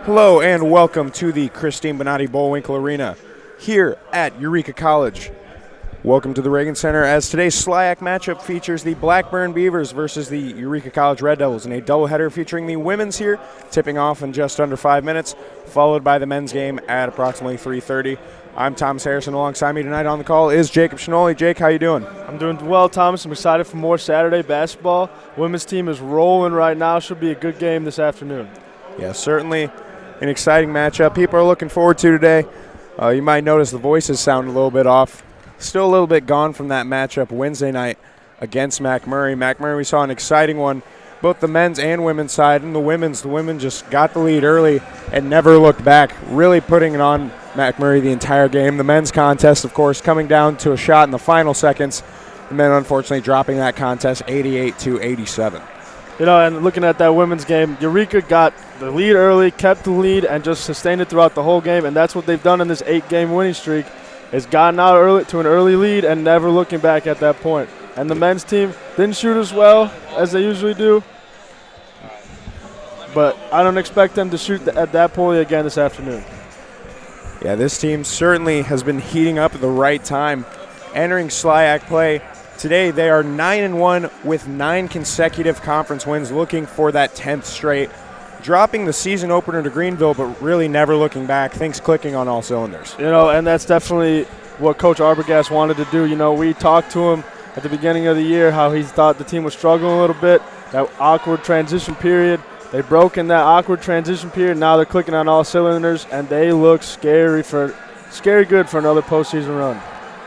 Hello and welcome to the Christine Bonatti Bullwinkle Arena here at Eureka College. Welcome to the Reagan Center as today's SLIAC matchup features the Blackburn Beavers versus the Eureka College Red Devils in a doubleheader featuring the women's here, tipping off in just under 5 minutes, followed by the men's game at approximately 3:30. I'm Thomas Harrison. Alongside me tonight on the call is Jacob Schinoli. Jake, how you doing? I'm doing well, Thomas. I'm excited for more Saturday basketball. Women's team is rolling right now. Should be a good game this afternoon. Yeah, certainly an exciting matchup. People are looking forward to today. You might notice the voices sound a little bit off. Still a little bit gone from that matchup Wednesday night against McMurray. McMurray, we saw an exciting one, both the men's and women's side. And the women just got the lead early and never looked back, really putting it on McMurray the entire game. The men's contest, of course, coming down to a shot in the final seconds. The men, unfortunately, dropping that contest 88-87. You know, and looking at that women's game, Eureka got the lead early, kept the lead, and just sustained it throughout the whole game. And that's what they've done in this 8-game winning streak, is gotten out early to an early lead and never looking back at that point. And the men's team didn't shoot as well as they usually do, but I don't expect them to shoot at that poorly again this afternoon. Yeah, this team certainly has been heating up at the right time, entering SLIAC play. Today they are 9-1 with 9 consecutive conference wins, looking for that 10th straight, dropping the season opener to Greenville, but really never looking back, things clicking on all cylinders. You know, and that's definitely what Coach Arbogast wanted to do. You know, we talked to him at the beginning of the year how he thought the team was struggling a little bit, that awkward transition period. They broke in that awkward transition period. Now they're clicking on all cylinders, and they look scary good for another postseason run.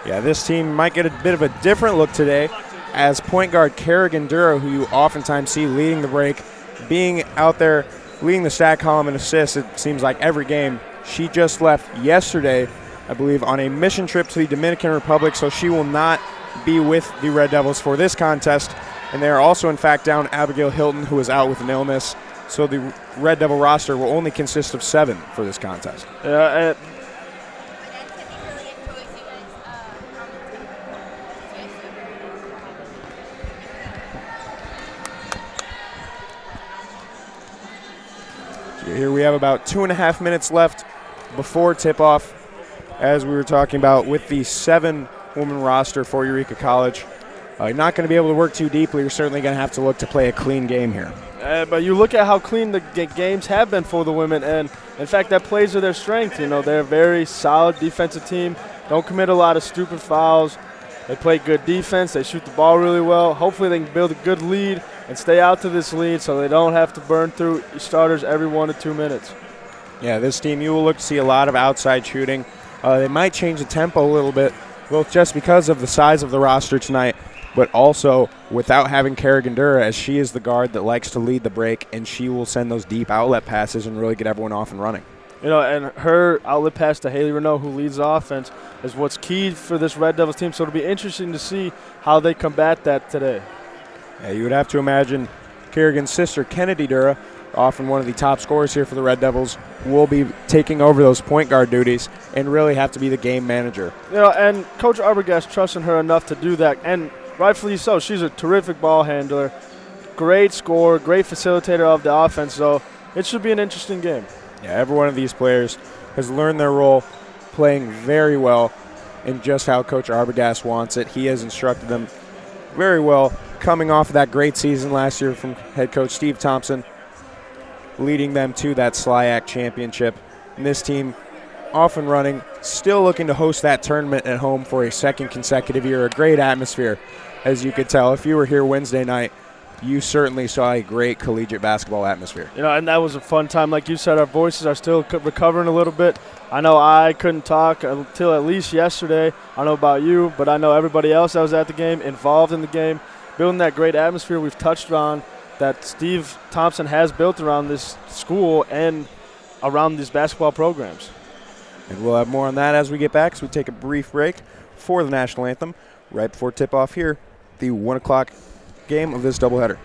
Yeah, this team might get a bit of a different look today as point guard Kerrigan Dura, who you oftentimes see leading the break, being out there leading the stat column in assists, it seems like every game. She just left yesterday, I believe, on a mission trip to the Dominican Republic, so she will not be with the Red Devils for this contest. And they are also, in fact, down Abigail Hilton, who is out with an illness. So the Red Devil roster will only consist of 7 for this contest. Yeah, Here we have about 2.5 minutes left before tip-off, as we were talking about with the 7-woman roster for Eureka College. You're not going to be able to work too deeply. You're certainly going to have to look to play a clean game here. But you look at how clean the games have been for the women, and in fact that plays to their strength. You know, they're a very solid defensive team, don't commit a lot of stupid fouls. They play good defense, they shoot the ball really well. Hopefully they can build a good lead and stay out to this lead so they don't have to burn through starters every 1 to 2 minutes. Yeah, this team, you will look to see a lot of outside shooting. They might change the tempo a little bit, both just because of the size of the roster tonight, but also without having Kerrigan Dura, as she is the guard that likes to lead the break, and she will send those deep outlet passes and really get everyone off and running. You know, and her outlet pass to Haley Renault, who leads the offense, is what's key for this Red Devils team. So it'll be interesting to see how they combat that today. Yeah, you would have to imagine Kerrigan's sister, Kennedy Dura, often one of the top scorers here for the Red Devils, will be taking over those point guard duties and really have to be the game manager. You know, and Coach Arbogast trusting her enough to do that, and rightfully so. She's a terrific ball handler, great scorer, great facilitator of the offense, so it should be an interesting game. Yeah, every one of these players has learned their role, playing very well in just how Coach Arbogast wants it. He has instructed them very well, coming off of that great season last year from head coach Steve Thompson, leading them to that SLIAC championship. And this team off and running, still looking to host that tournament at home for a second consecutive year. A great atmosphere, as you could tell. If you were here Wednesday night, you certainly saw a great collegiate basketball atmosphere. You know, and that was a fun time. Like you said, our voices are still recovering a little bit. I know I couldn't talk until at least yesterday. I don't know about you, but I know everybody else that was at the game, involved in the game, building that great atmosphere we've touched on that Steve Thompson has built around this school and around these basketball programs. And we'll have more on that as we get back, so we take a brief break for the national anthem right before tip-off here, the 1 o'clock game of this doubleheader.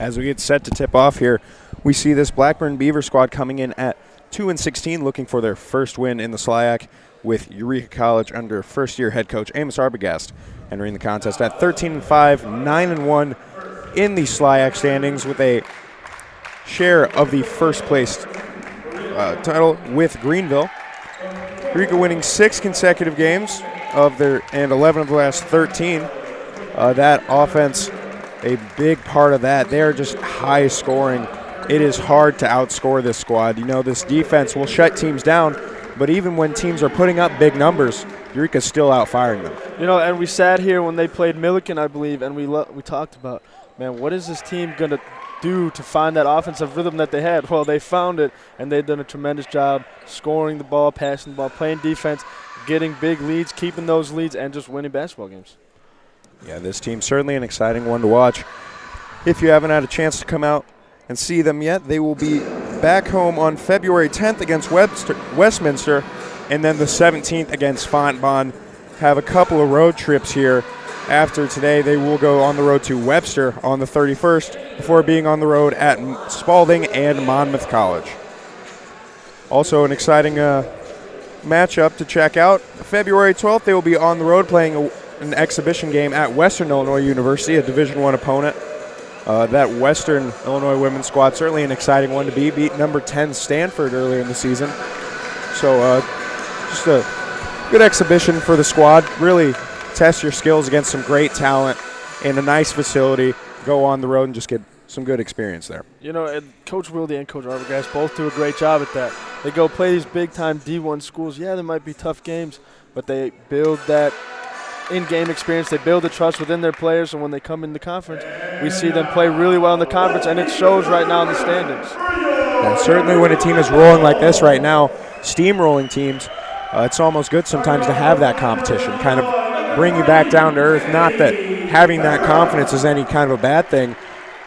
As we get set to tip off here, we see this Blackburn Beaver squad coming in at 2-16, looking for their first win in the SLIAC, with Eureka College under first-year head coach Amos Arbogast entering the contest at 13-5, 9-1 in the SLIAC standings, with a share of the first-place title with Greenville. Eureka winning 6 consecutive games and 11 of the last 13. That offense, a big part of that. They are just high scoring. It is hard to outscore this squad. You know, this defense will shut teams down, but even when teams are putting up big numbers, Eureka's still out firing them. You know, and we sat here when they played Milliken, I believe, and we talked about, man, what is this team going to do to find that offensive rhythm that they had? Well, they found it, and they've done a tremendous job scoring the ball, passing the ball, playing defense, getting big leads, keeping those leads, and just winning basketball games. Yeah, this team's certainly an exciting one to watch. If you haven't had a chance to come out and see them yet, they will be back home on February 10th against Westminster, and then the 17th against Fontbonne. Have a couple of road trips here. After today, they will go on the road to Webster on the 31st before being on the road at Spalding and Monmouth College. Also an exciting matchup to check out. February 12th, they will be on the road playing an exhibition game at Western Illinois University, a Division I opponent. That Western Illinois women's squad, certainly an exciting one to beat number 10 Stanford earlier in the season. So just a good exhibition for the squad. Really test your skills against some great talent in a nice facility. Go on the road and just get some good experience there. You know, and Coach Wilde and Coach Arbogast both do a great job at that. They go play these big-time D1 schools. Yeah, there might be tough games, but they build that in-game experience. They build the trust within their players, and when they come in the conference, we see them play really well in the conference, and it shows right now in the standings. And certainly when a team is rolling like this right now, steamrolling teams, it's almost good sometimes to have that competition, kind of bring you back down to earth. Not that having that confidence is any kind of a bad thing,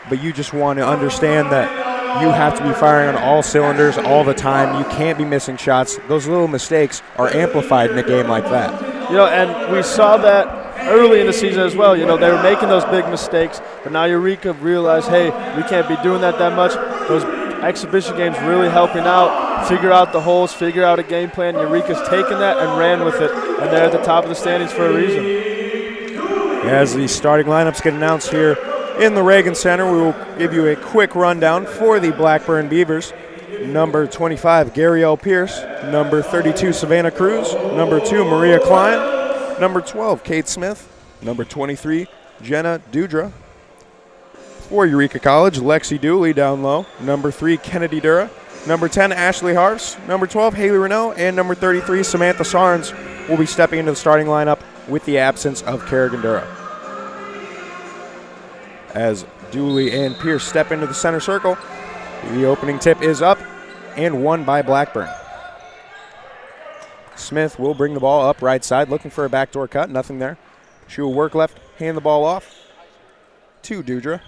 but you just want to understand that you have to be firing on all cylinders all the time. You can't be missing shots. Those little mistakes are amplified in a game like that. You know, and we saw that early in the season as well. You know, they were making those big mistakes, but now Eureka realized, hey, we can't be doing that much. Those exhibition games really helping out, figure out the holes, figure out a game plan. Eureka's taken that and ran with it, and they're at the top of the standings for a reason. As the starting lineups get announced here in the Reagan Center, we will give you a quick rundown for the Blackburn Beavers. Number 25, Gary L. Pierce. Number 32, Savannah Cruz. Number 2, Maria Klein. Number 12, Kate Smith. Number 23, Jenna Dudra. For Eureka College, Lexi Dooley down low. Number 3, Kennedy Dura. Number 10, Ashley Harfs. Number 12, Haley Renault. And number 33, Samantha Sarnes will be stepping into the starting lineup with the absence of Kerrigan Dura. As Dooley and Pierce step into the center circle, the opening tip is up and won by Blackburn. Smith will bring the ball up right side, looking for a backdoor cut. Nothing there. She will work left, hand the ball off to Dudra.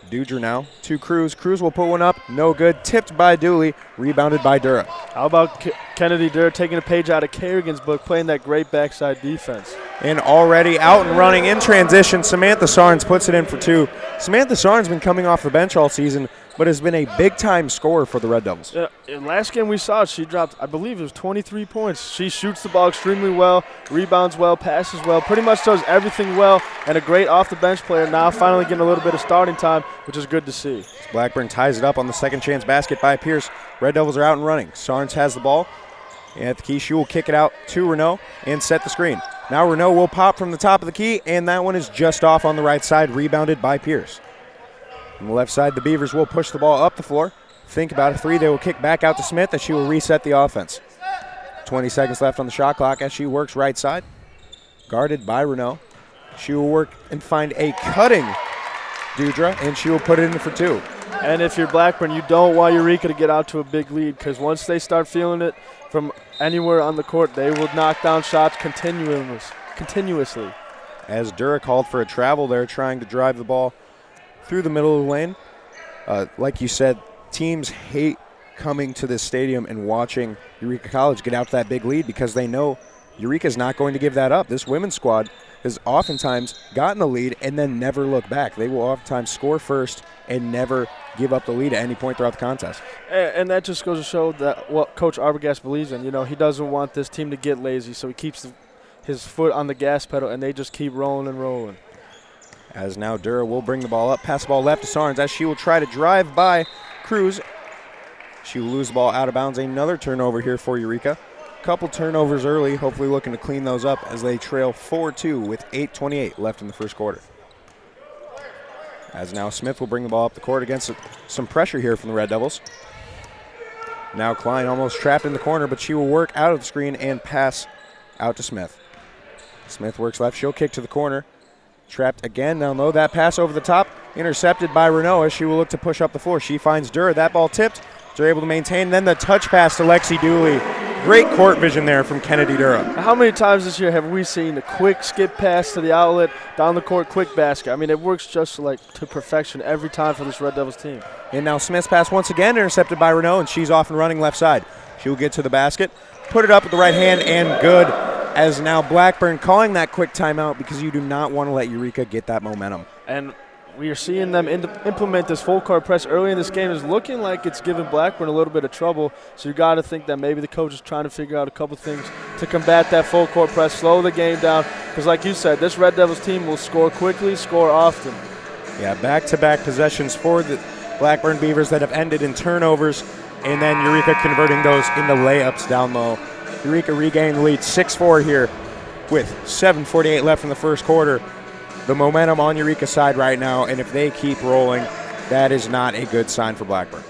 Dudra now to Cruz. Cruz will put one up. No good. Tipped by Dooley. Rebounded by Dura. How about Kennedy Dura taking a page out of Kerrigan's book, playing that great backside defense? And already out and running in transition, Samantha Sarnes puts it in for 2. Samantha Sarnes has been coming off the bench all season, but has been a big-time scorer for the Red Devils. In last game we saw, she dropped, I believe it was 23 points. She shoots the ball extremely well, rebounds well, passes well, pretty much does everything well, and a great off-the-bench player now finally getting a little bit of starting time, which is good to see. Blackburn ties it up on the second chance basket by Pierce. Red Devils are out and running. Sarnes has the ball. And at the key, she will kick it out to Renault and set the screen. Now Renault will pop from the top of the key, and that one is just off on the right side, rebounded by Pierce. On the left side, the Beavers will push the ball up the floor. Think about a 3. They will kick back out to Smith as she will reset the offense. 20 seconds left on the shot clock as she works right side. Guarded by Renault. She will work and find a cutting Dudra, and she will put it in for 2. And if you're Blackburn, you don't want Eureka to get out to a big lead, because once they start feeling it from anywhere on the court, they will knock down shots continuously. As Dura called for a travel there, trying to drive the ball through the middle of the lane. Like you said, teams hate coming to this stadium and watching Eureka College get out to that big lead, because they know Eureka's not going to give that up. This women's squad has oftentimes gotten the lead and then never look back. They will oftentimes score first and never give up the lead at any point throughout the contest. And that just goes to show that what Coach Arbogast believes in. You know, he doesn't want this team to get lazy, so he keeps his foot on the gas pedal, and they just keep rolling and rolling. As now Dura will bring the ball up, pass the ball left to Sarnes as she will try to drive by Cruz. She will lose the ball out of bounds. Another turnover here for Eureka. Couple turnovers early, hopefully looking to clean those up as they trail 4-2 with 8:28 left in the first quarter. As now Smith will bring the ball up the court against some pressure here from the Red Devils. Now Klein almost trapped in the corner, but she will work out of the screen and pass out to Smith. Smith works left, she'll kick to the corner. Trapped again down low, that pass over the top, intercepted by Renault as she will look to push up the floor. She finds Dura, that ball tipped, they're able to maintain, then the touch pass to Lexi Dooley. Great court vision there from Kennedy Dura. How many times this year have we seen the quick skip pass to the outlet, down the court, quick basket? I mean, it works just like to perfection every time for this Red Devils team. And now Smith's pass once again intercepted by Renault, and she's off and running left side. She will get to the basket, put it up with the right hand, and good. As now Blackburn calling that quick timeout because you do not want to let Eureka get that momentum. And we are seeing them implement this full court press early in this game. It's looking like it's giving Blackburn a little bit of trouble. So you got to think that maybe the coach is trying to figure out a couple things to combat that full court press, slow the game down. Because like you said, this Red Devils team will score quickly, score often. Yeah, back-to-back possessions for the Blackburn Beavers that have ended in turnovers, and then Eureka converting those into layups down low. Eureka regaining the lead 6-4 here with 7:48 left in the first quarter. The momentum on Eureka's side right now, and if they keep rolling, that is not a good sign for Blackburn.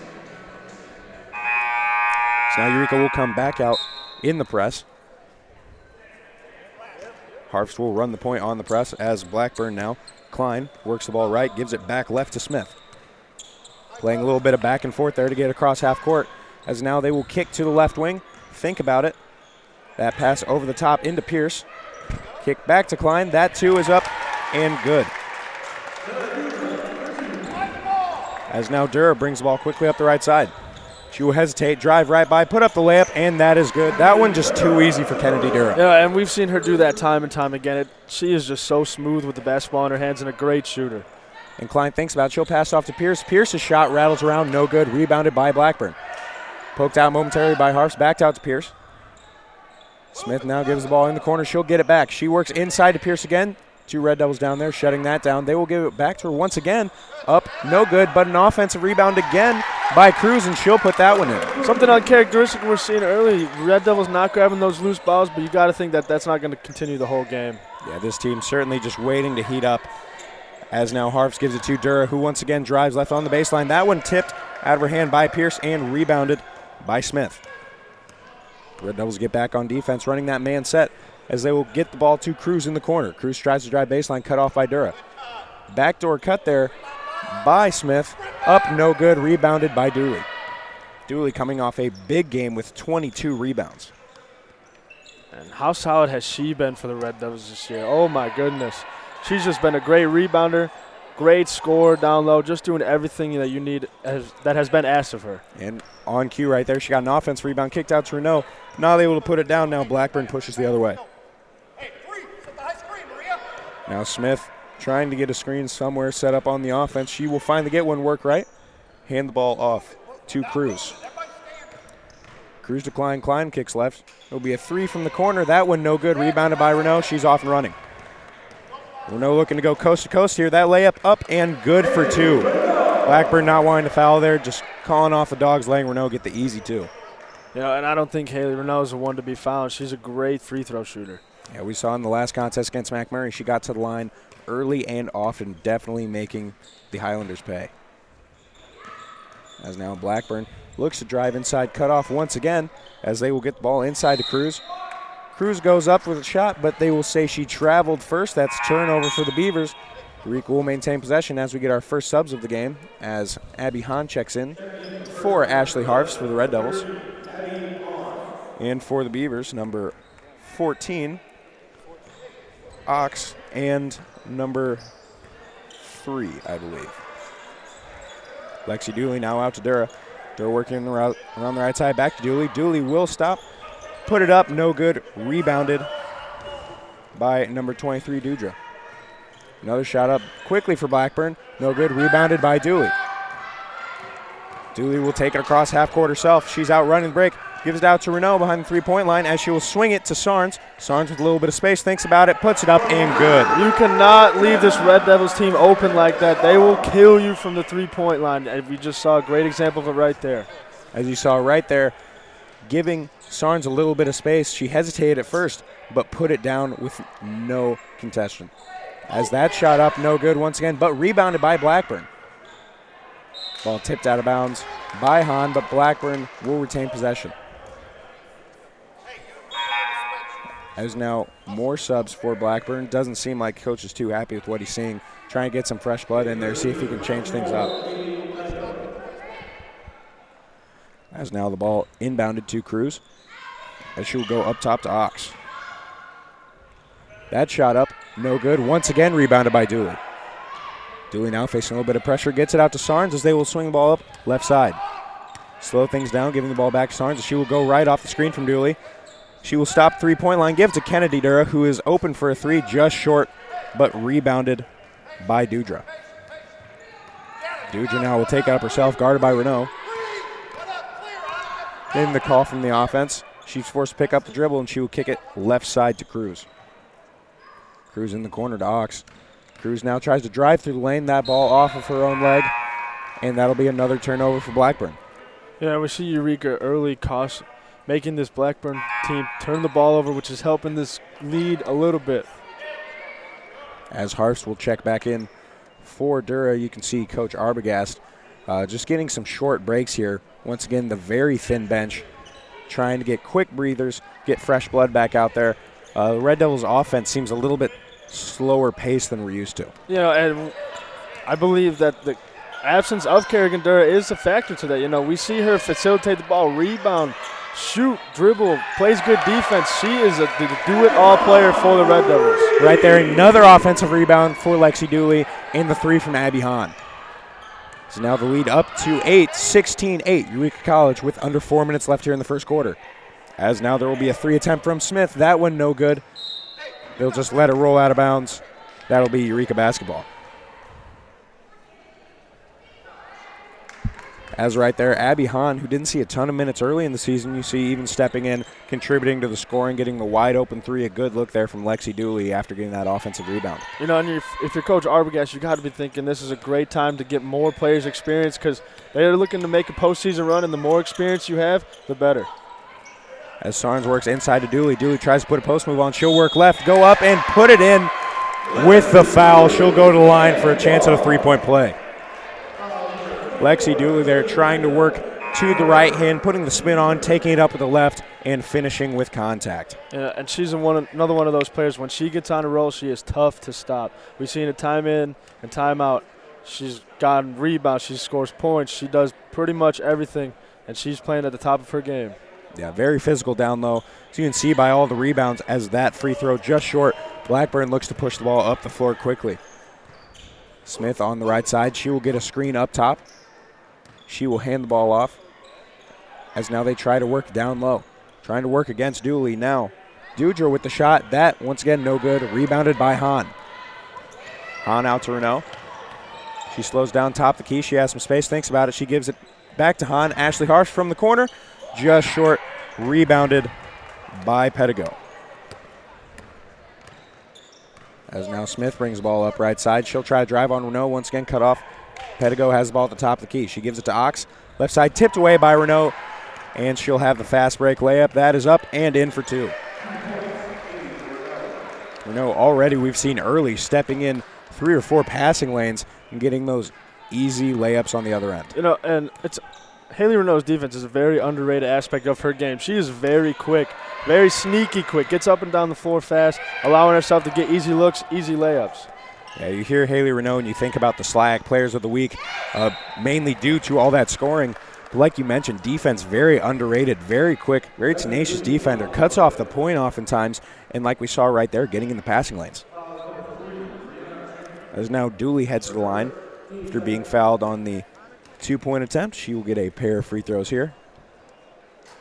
So now Eureka will come back out in the press. Harfs will run the point on the press as Blackburn now. Klein works the ball right, gives it back left to Smith. Playing a little bit of back and forth there to get across half court, as now they will kick to the left wing. Think about it. That pass over the top into Pierce. Kick back to Klein. That too is up and good. As now Dura brings the ball quickly up the right side. She will hesitate, drive right by, put up the layup, and that is good. That one just too easy for Kennedy Dura. Yeah, and we've seen her do that time and time again. She is just so smooth with the basketball in her hands and a great shooter. And Klein thinks about it. She'll pass off to Pierce. Pierce's shot rattles around, no good. Rebounded by Blackburn. Poked out momentarily by Harfs, backed out to Pierce. Smith now gives the ball in the corner. She'll get it back. She works inside to Pierce again. Two Red Devils down there shutting that down. They will give it back to her once again. Up, no good, but an offensive rebound again by Cruz, and she'll put that one in. Something uncharacteristic we're seeing early. Red Devils not grabbing those loose balls, but you got to think that that's not going to continue the whole game. Yeah, this team certainly just waiting to heat up. As now Harfs gives it to Dura, who once again drives left on the baseline. That one tipped out of her hand by Pierce and rebounded by Smith. Red Devils get back on defense, running that man set as they will get the ball to Cruz in the corner. Cruz tries to drive baseline, cut off by Dura. Backdoor cut there by Smith. Up, no good, rebounded by Dooley. Dooley coming off a big game with 22 rebounds. And how solid has she been for the Red Devils this year? Oh, my goodness. She's just been a great rebounder, great scorer down low, just doing everything that you need that has been asked of her. And on cue right there, she got an offense rebound, kicked out to Renault. Not able to put it down. Now Blackburn pushes the other way. Now Smith trying to get a screen somewhere set up on the offense. She will finally get one work right. Hand the ball off to Cruz. Cruz to Klein. Klein kicks left. It'll be a three from the corner. That one no good. Rebounded by Renault. She's off and running. Renault looking to go coast to coast here. That layup up and good for two. Blackburn not wanting to foul there, just calling off the dogs, letting Renault get the easy two. Yeah, and I don't think Haley Renault is the one to be fouled. She's a great free throw shooter. Yeah, we saw in the last contest against McMurray, she got to the line early and often, definitely making the Highlanders pay. As now Blackburn looks to drive inside, cut off once again, as they will get the ball inside to Cruz. Cruz goes up with a shot, but they will say she traveled first. That's turnover for the Beavers. Eureka will maintain possession as we get our first subs of the game, as Abby Hahn checks in for Ashley Harfs for the Red Devils. And for the Beavers, number 14, Ox, and number 3, I believe. Lexi Dooley now out to Dura. Dura working around the right side, back to Dooley. Dooley will stop, put it up, no good, rebounded by number 23, Dudra. Another shot up quickly for Blackburn. No good. Rebounded by Dooley. Dooley will take it across half court herself. She's out running the break. Gives it out to Renault behind the three-point line as she will swing it to Sarnes. Sarnes with a little bit of space, thinks about it, puts it up, and good. You cannot leave this Red Devils team open like that. They will kill you from the three-point line. And we just saw a great example of it right there. As you saw right there, giving Sarnes a little bit of space. She hesitated at first, but put it down with no contestation. As that shot up, no good once again, but rebounded by Blackburn. Ball tipped out of bounds by Hahn, but Blackburn will retain possession. As now more subs for Blackburn. Doesn't seem like coach is too happy with what he's seeing. Trying to get some fresh blood in there, see if he can change things up. As now the ball inbounded to Cruz, as she will go up top to Ox. That shot up, no good. Once again rebounded by Dooley. Dooley now facing a little bit of pressure, gets it out to Sarnes as they will swing the ball up left side. Slow things down, giving the ball back to Sarnes as she will go right off the screen from Dooley. She will stop three-point line, give it to Kennedy Dura, who is open for a three, just short, but rebounded by Dudra. Dudra now will take it up herself, guarded by Renault. In the call from the offense, she's forced to pick up the dribble, and she will kick it left side to Cruz. Cruz in the corner to Ox. Cruz now tries to drive through the lane, that ball off of her own leg, and that'll be another turnover for Blackburn. Yeah, we see Eureka early cost, making this Blackburn team turn the ball over, which is helping this lead a little bit. As Harfst will check back in for Dura, you can see Coach Arbogast just getting some short breaks here. Once again, the very thin bench, trying to get quick breathers, get fresh blood back out there. The Red Devils' offense seems a little bit slower pace than we're used to. You know, and I believe that the absence of Kerrigan Dura is a factor to that. You know, we see her facilitate the ball, rebound, shoot, dribble, plays good defense. She is a do-it-all player for the Red Devils. Right there, another offensive rebound for Lexi Dooley, and the three from Abby Hahn. So now the lead up to 8, 16-8, Eureka College with under 4 minutes left here in the first quarter. As now there will be a three attempt from Smith. That one no good. They'll just let it roll out of bounds. That'll be Eureka basketball. As right there, Abby Hahn, who didn't see a ton of minutes early in the season, you see even stepping in, contributing to the scoring, getting the wide open three. A good look there from Lexi Dooley after getting that offensive rebound. You know, and if you're Coach Arbogast, you got to be thinking this is a great time to get more players experience, because they're looking to make a postseason run, and the more experience you have, the better. As Sarnes works inside to Dooley. Dooley tries to put a post move on. She'll work left, go up, and put it in with the foul. She'll go to the line for a chance at a three-point play. Lexi Dooley there trying to work to the right hand, putting the spin on, taking it up with the left, and finishing with contact. Yeah, and she's another one of those players. When she gets on a roll, she is tough to stop. We've seen it time in and time out. She's gotten rebounds. She scores points. She does pretty much everything, and she's playing at the top of her game. Yeah, very physical down low. So you can see by all the rebounds as that free throw just short. Blackburn looks to push the ball up the floor quickly. Smith on the right side. She will get a screen up top. She will hand the ball off as now they try to work down low. Trying to work against Dooley now. Dudra with the shot. That, once again, no good. Rebounded by Hahn. Hahn out to Renault. She slows down top the key. She has some space, thinks about it. She gives it back to Hahn. Ashley Harsh from the corner. Just short, rebounded by Pedigo. As now Smith brings the ball up right side. She'll try to drive on Renault. Once again, cut off. Pedigo has the ball at the top of the key. She gives it to Ox. Left side tipped away by Renault. And she'll have the fast break layup. That is up and in for two. Renault already we've seen early stepping in 3 or 4 passing lanes and getting those easy layups on the other end. You know, and it's Haley Renault's defense is a very underrated aspect of her game. She is very quick, very sneaky quick, gets up and down the floor fast, allowing herself to get easy looks, easy layups. Yeah, you hear Haley Renault and you think about the SLAC Players of the Week, mainly due to all that scoring. But like you mentioned, defense very underrated, very quick, very tenacious defender, cuts off the point oftentimes, and like we saw right there, getting in the passing lanes. As now Dooley heads to the line after being fouled on the 2-point attempt. She will get a pair of free throws here.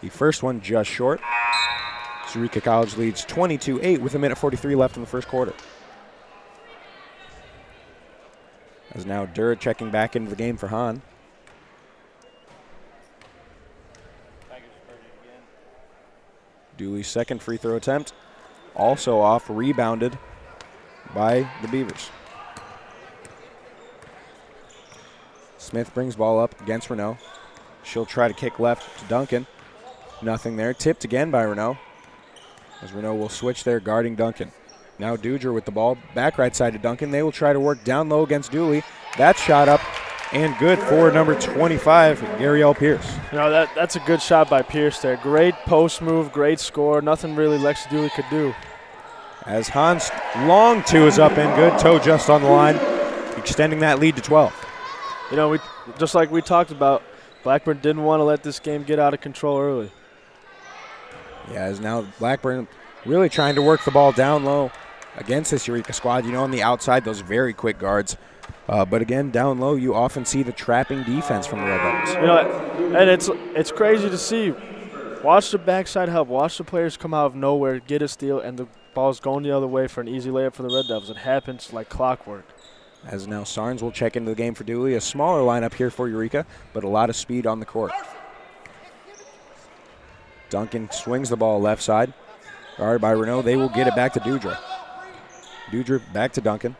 The first one just short. Eureka College leads 22-8 with 1:43 left in the first quarter. As now Durr checking back into the game for Hahn. Dooley's second free throw attempt, also off, rebounded by the Beavers. Smith brings ball up against Renault. She'll try to kick left to Duncan. Nothing there. Tipped again by Renault. As Renault will switch there, guarding Duncan. Now Dudra with the ball, back right side to Duncan. They will try to work down low against Dooley. That shot up and good for number 25, Gabrielle Pierce. You know, that's a good shot by Pierce there. Great post move, great score. Nothing really Lexi Dooley could do. As Hahn's long two is up and good. Toe just on the line, extending that lead to 12. You know, just like we talked about, Blackburn didn't want to let this game get out of control early. Yeah, as now Blackburn really trying to work the ball down low against this Eureka squad. You know, on the outside, those very quick guards. But again, down low, you often see the trapping defense from the Red Devils. You know, and it's crazy to see. Watch the backside help. Watch the players come out of nowhere, get a steal, and the ball's going the other way for an easy layup for the Red Devils. It happens like clockwork. As now Sarnes will check into the game for Dooley. A smaller lineup here for Eureka, but a lot of speed on the court. Duncan swings the ball left side. Guarded by Renault. They will get it back to Dudra. Dudra back to Duncan.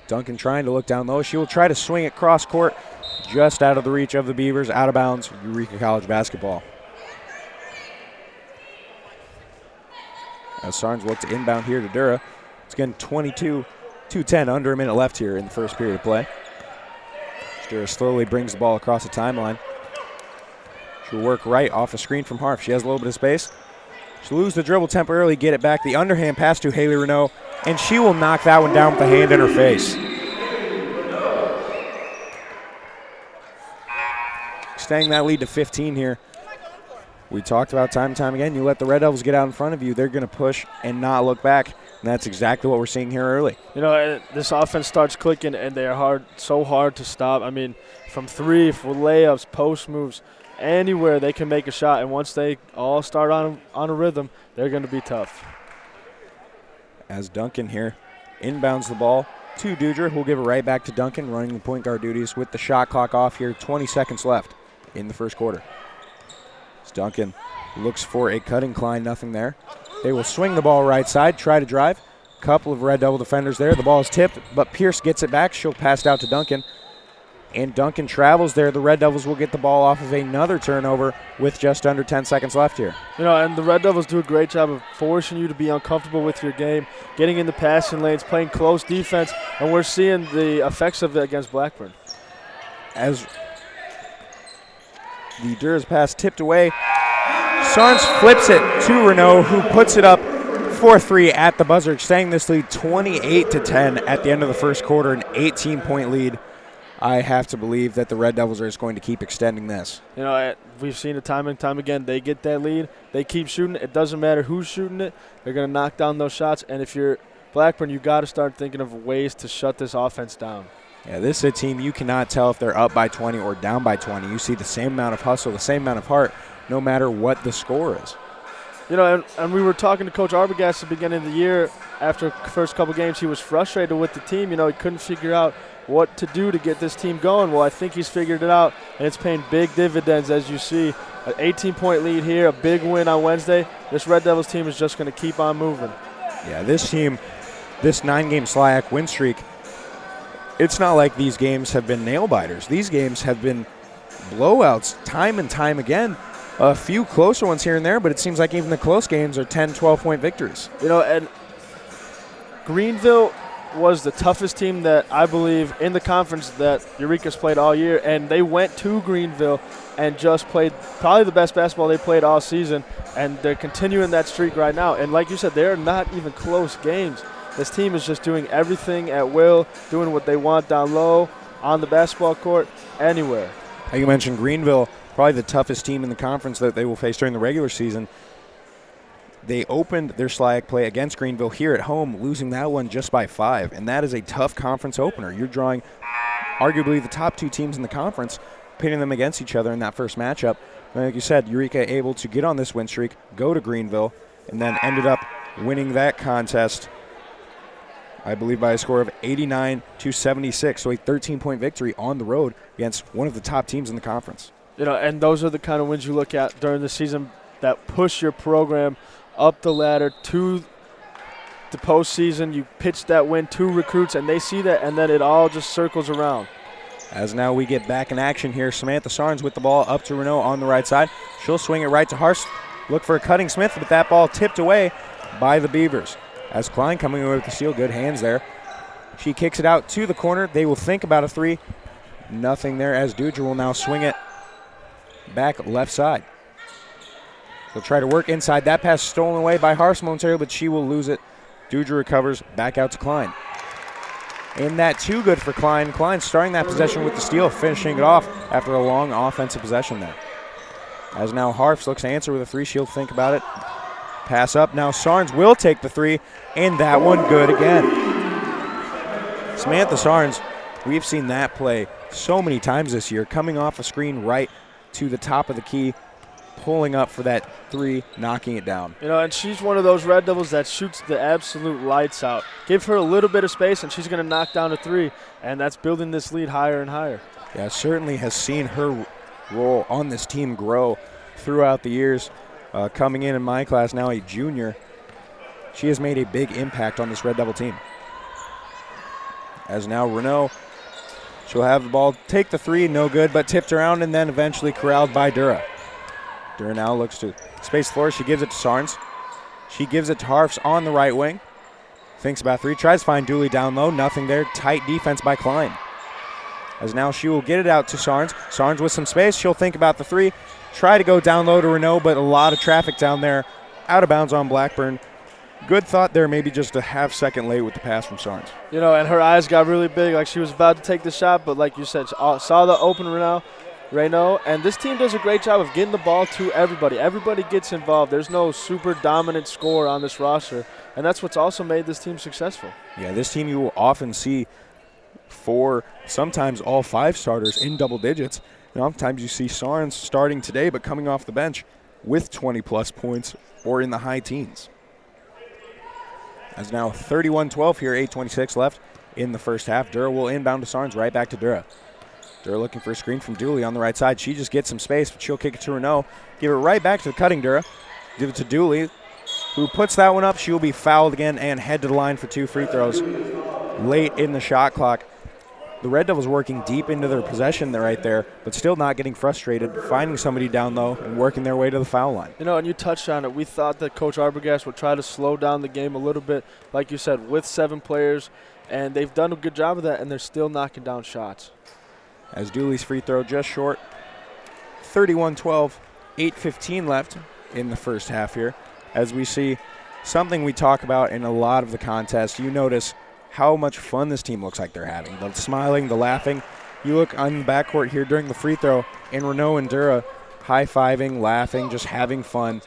Duncan trying to look down low. She will try to swing it cross court, just out of the reach of the Beavers, out of bounds. Eureka College basketball. As Sarnes look to inbound here to Dura. It's getting 22-10, under a minute left here in the first period of play. Dura slowly brings the ball across the timeline. She'll work right off a screen from Harf. She has a little bit of space. She'll lose the dribble temporarily, get it back. The underhand pass to Haley Renault, and she will knock that one down with a hand in her face. Extending that lead to 15 here. We talked about time and time again, you let the Red Devils get out in front of you, they're going to push and not look back. And that's exactly what we're seeing here early. You know, this offense starts clicking, and they are so hard to stop. I mean, from three, for layups, post moves, anywhere they can make a shot. And once they all start on a rhythm, they're going to be tough. As Duncan here inbounds the ball to Dudra, who'll give it right back to Duncan, running the point guard duties with the shot clock off here. 20 seconds left in the first quarter. As Duncan looks for a cutting Klein, nothing there. They will swing the ball right side, try to drive. Couple of Red Devil defenders there. The ball is tipped, but Pierce gets it back. She'll pass it out to Duncan. And Duncan travels there. The Red Devils will get the ball off of another turnover with just under 10 seconds left here. You know, and the Red Devils do a great job of forcing you to be uncomfortable with your game, getting in the passing lanes, playing close defense, and we're seeing the effects of it against Blackburn. As the Durs pass tipped away, Sarnes flips it to Renault, who puts it up 4-3 at the buzzer, extending this lead 28-10 at the end of the first quarter, an 18-point lead. I have to believe that the Red Devils are just going to keep extending this. You know, we've seen it time and time again. They get that lead. They keep shooting. It doesn't matter who's shooting it. They're going to knock down those shots. And if you're Blackburn, you got to start thinking of ways to shut this offense down. Yeah, this is a team you cannot tell if they're up by 20 or down by 20. You see the same amount of hustle, the same amount of heart, no matter what the score is. You know, and we were talking to Coach Arbogast at the beginning of the year. After the first couple games, he was frustrated with the team. You know, he couldn't figure out what to do to get this team going. Well, I think he's figured it out, and it's paying big dividends, as you see. An 18-point lead here, a big win on Wednesday. This Red Devils team is just going to keep on moving. Yeah, this team, this 9-game SLIAC win streak, it's not like these games have been nail-biters. These games have been blowouts time and time again. A few closer ones here and there, but it seems like even the close games are 10, 12-point victories. You know, and Greenville was the toughest team that I believe in the conference that Eureka's played all year, and they went to Greenville and just played probably the best basketball they played all season, and they're continuing that streak right now. And like you said, they're not even close games. This team is just doing everything at will, doing what they want down low, on the basketball court, anywhere. Like you mentioned, Greenville, probably the toughest team in the conference that they will face during the regular season. They opened their SLIAC play against Greenville here at home, losing that one just by 5, and that is a tough conference opener. You're drawing arguably the top two teams in the conference, pitting them against each other in that first matchup. And like you said, Eureka able to get on this win streak, go to Greenville, and then ended up winning that contest, I believe, by a score of 89-76. So a 13-point victory on the road against one of the top teams in the conference. And those are the kind of wins you look at during the season that push your program up the ladder to the postseason. You pitch that win to recruits, and they see that, and then it all just circles around. As now we get back in action here, Samantha Sarnes with the ball up to Renault on the right side. She'll swing it right to Harst. Look for a cutting Smith, but that ball tipped away by the Beavers. As Klein coming away with the steal, good hands there. She kicks it out to the corner. They will think about a three. Nothing there as Dudra will now swing it back left side. They'll try to work inside. That pass stolen away by Harst momentarily, but she will lose it. Dudra recovers back out to Klein. And that too good for Klein. Klein starting that possession with the steal, finishing it off after a long offensive possession there. As now Harfs looks to answer with a three, she'll think about it. Pass up, now Sarnes will take the three, and that one good again. Samantha Sarnes, we've seen that play so many times this year, coming off a screen right to the top of the key, pulling up for that three, knocking it down. And she's one of those Red Devils that shoots the absolute lights out. Give her a little bit of space, and she's going to knock down a three, and that's building this lead higher and higher. Yeah, certainly has seen her role on this team grow throughout the years. Coming in my class, now a junior, she has made a big impact on this Red Devil team. As now Renault, she'll have the ball, take the three, no good, but tipped around and then eventually corralled by Dura. Dura now looks to space floor. She gives it to Sarnes. She gives it to Harfs on the right wing. Thinks about three, tries to find Dooley down low, nothing there. Tight defense by Klein. As now she will get it out to Sarnes. Sarnes with some space, she'll think about the three. Try to go down low to Renault, but a lot of traffic down there. Out of bounds on Blackburn. Good thought there, maybe just a half second late with the pass from Sarnes. And her eyes got really big, like she was about to take the shot, but like you said, saw the open Renault, and this team does a great job of getting the ball to everybody. Everybody gets involved. There's no super dominant scorer on this roster, and that's what's also made this team successful. Yeah, this team you will often see four, sometimes all five starters in double digits. And oftentimes you see Sarnes starting today but coming off the bench with 20-plus points or in the high teens. As now 31-12 here, 8:26 left in the first half. Dura will inbound to Sarnes, right back to Dura. Dura looking for a screen from Dooley on the right side. She just gets some space, but she'll kick it to Renault. Give it right back to the cutting Dura. Give it to Dooley, who puts that one up. She will be fouled again and head to the line for 2 free throws late in the shot clock. The Red Devils working deep into their possession right there, but still not getting frustrated, finding somebody down low and working their way to the foul line. And you touched on it. We thought that Coach Arbogast would try to slow down the game a little bit, like you said, with 7 players, and they've done a good job of that, and they're still knocking down shots. As Dooley's free throw just short, 31-12, 8:15 left in the first half here. As we see something we talk about in a lot of the contests, you notice how much fun this team looks like they're having. The smiling, the laughing. You look on the backcourt here during the free throw, and Renault and Dura high-fiving, laughing, just having fun.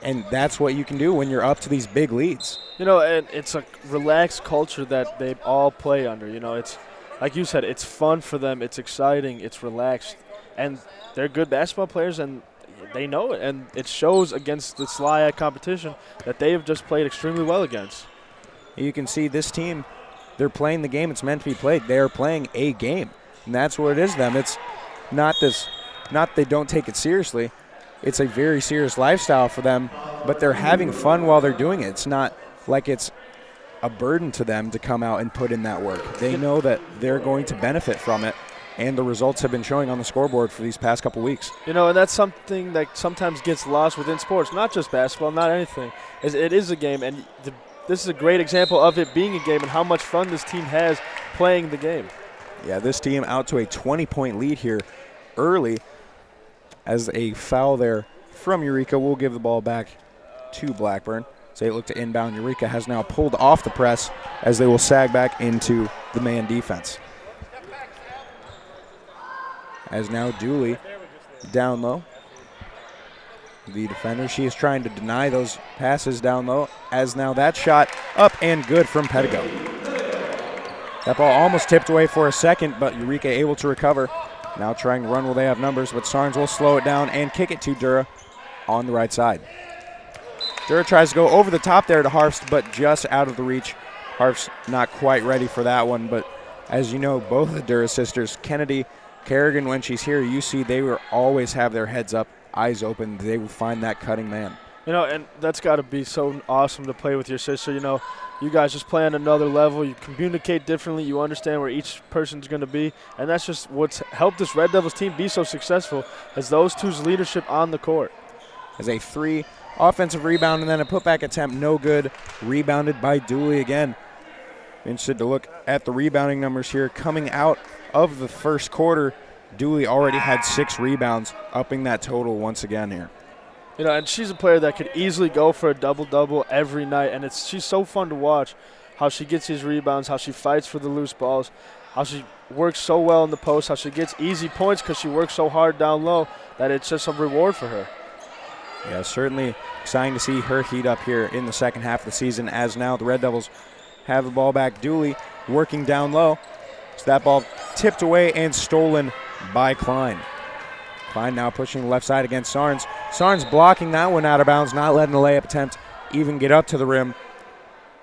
And that's what you can do when you're up to these big leads. And it's a relaxed culture that they all play under. It's like you said, it's fun for them. It's exciting. It's relaxed. And they're good basketball players, and they know it. And it shows against the SLIAC competition that they have just played extremely well against. You can see this team, they're playing the game it's meant to be played. They are playing a game, and that's what it is to them. It's not they don't take it seriously. It's a very serious lifestyle for them, but they're having fun while they're doing it. It's not like it's a burden to them to come out and put in that work. They know that they're going to benefit from it, and the results have been showing on the scoreboard for these past couple weeks. And that's something that sometimes gets lost within sports, not just basketball, not anything. It is a game, and this is a great example of it being a game and how much fun this team has playing the game. Yeah, this team out to a 20-point lead here early as a foul there from Eureka. We'll give the ball back to Blackburn. So they look to inbound. Eureka has now pulled off the press as they will sag back into the man defense. As now Dooley down low. The defender, she is trying to deny those passes down low, as now that shot up and good from Pedigo. That ball almost tipped away for a second, but Eureka able to recover. Now trying to run while they have numbers, but Sarnes will slow it down and kick it to Dura on the right side. Dura tries to go over the top there to Harfst, but just out of the reach. Harfst not quite ready for that one, but as you know, both the Dura sisters, Kennedy, Kerrigan, when she's here, you see they will always have their heads up, eyes open. They will find that cutting man. And that's got to be so awesome to play with your sister. You guys just play on another level. You communicate differently. You understand where each person's going to be. And that's just what's helped this Red Devils team be so successful, is those two's leadership on the court. As a 3 offensive rebound and then a putback attempt, no good. Rebounded by Dooley again. Interested to look at the rebounding numbers here. Coming out of the first quarter, Dooley already had 6 rebounds, upping that total once again here. And she's a player that could easily go for a double-double every night, and she's so fun to watch how she gets these rebounds, how she fights for the loose balls, how she works so well in the post, how she gets easy points because she works so hard down low that it's just a reward for her. Yeah, certainly exciting to see her heat up here in the second half of the season, as now the Red Devils have the ball back. Dooley working down low. So that ball tipped away and stolen by Klein. Klein now pushing the left side against Sarnes. Sarnes blocking that one out of bounds, not letting the layup attempt even get up to the rim.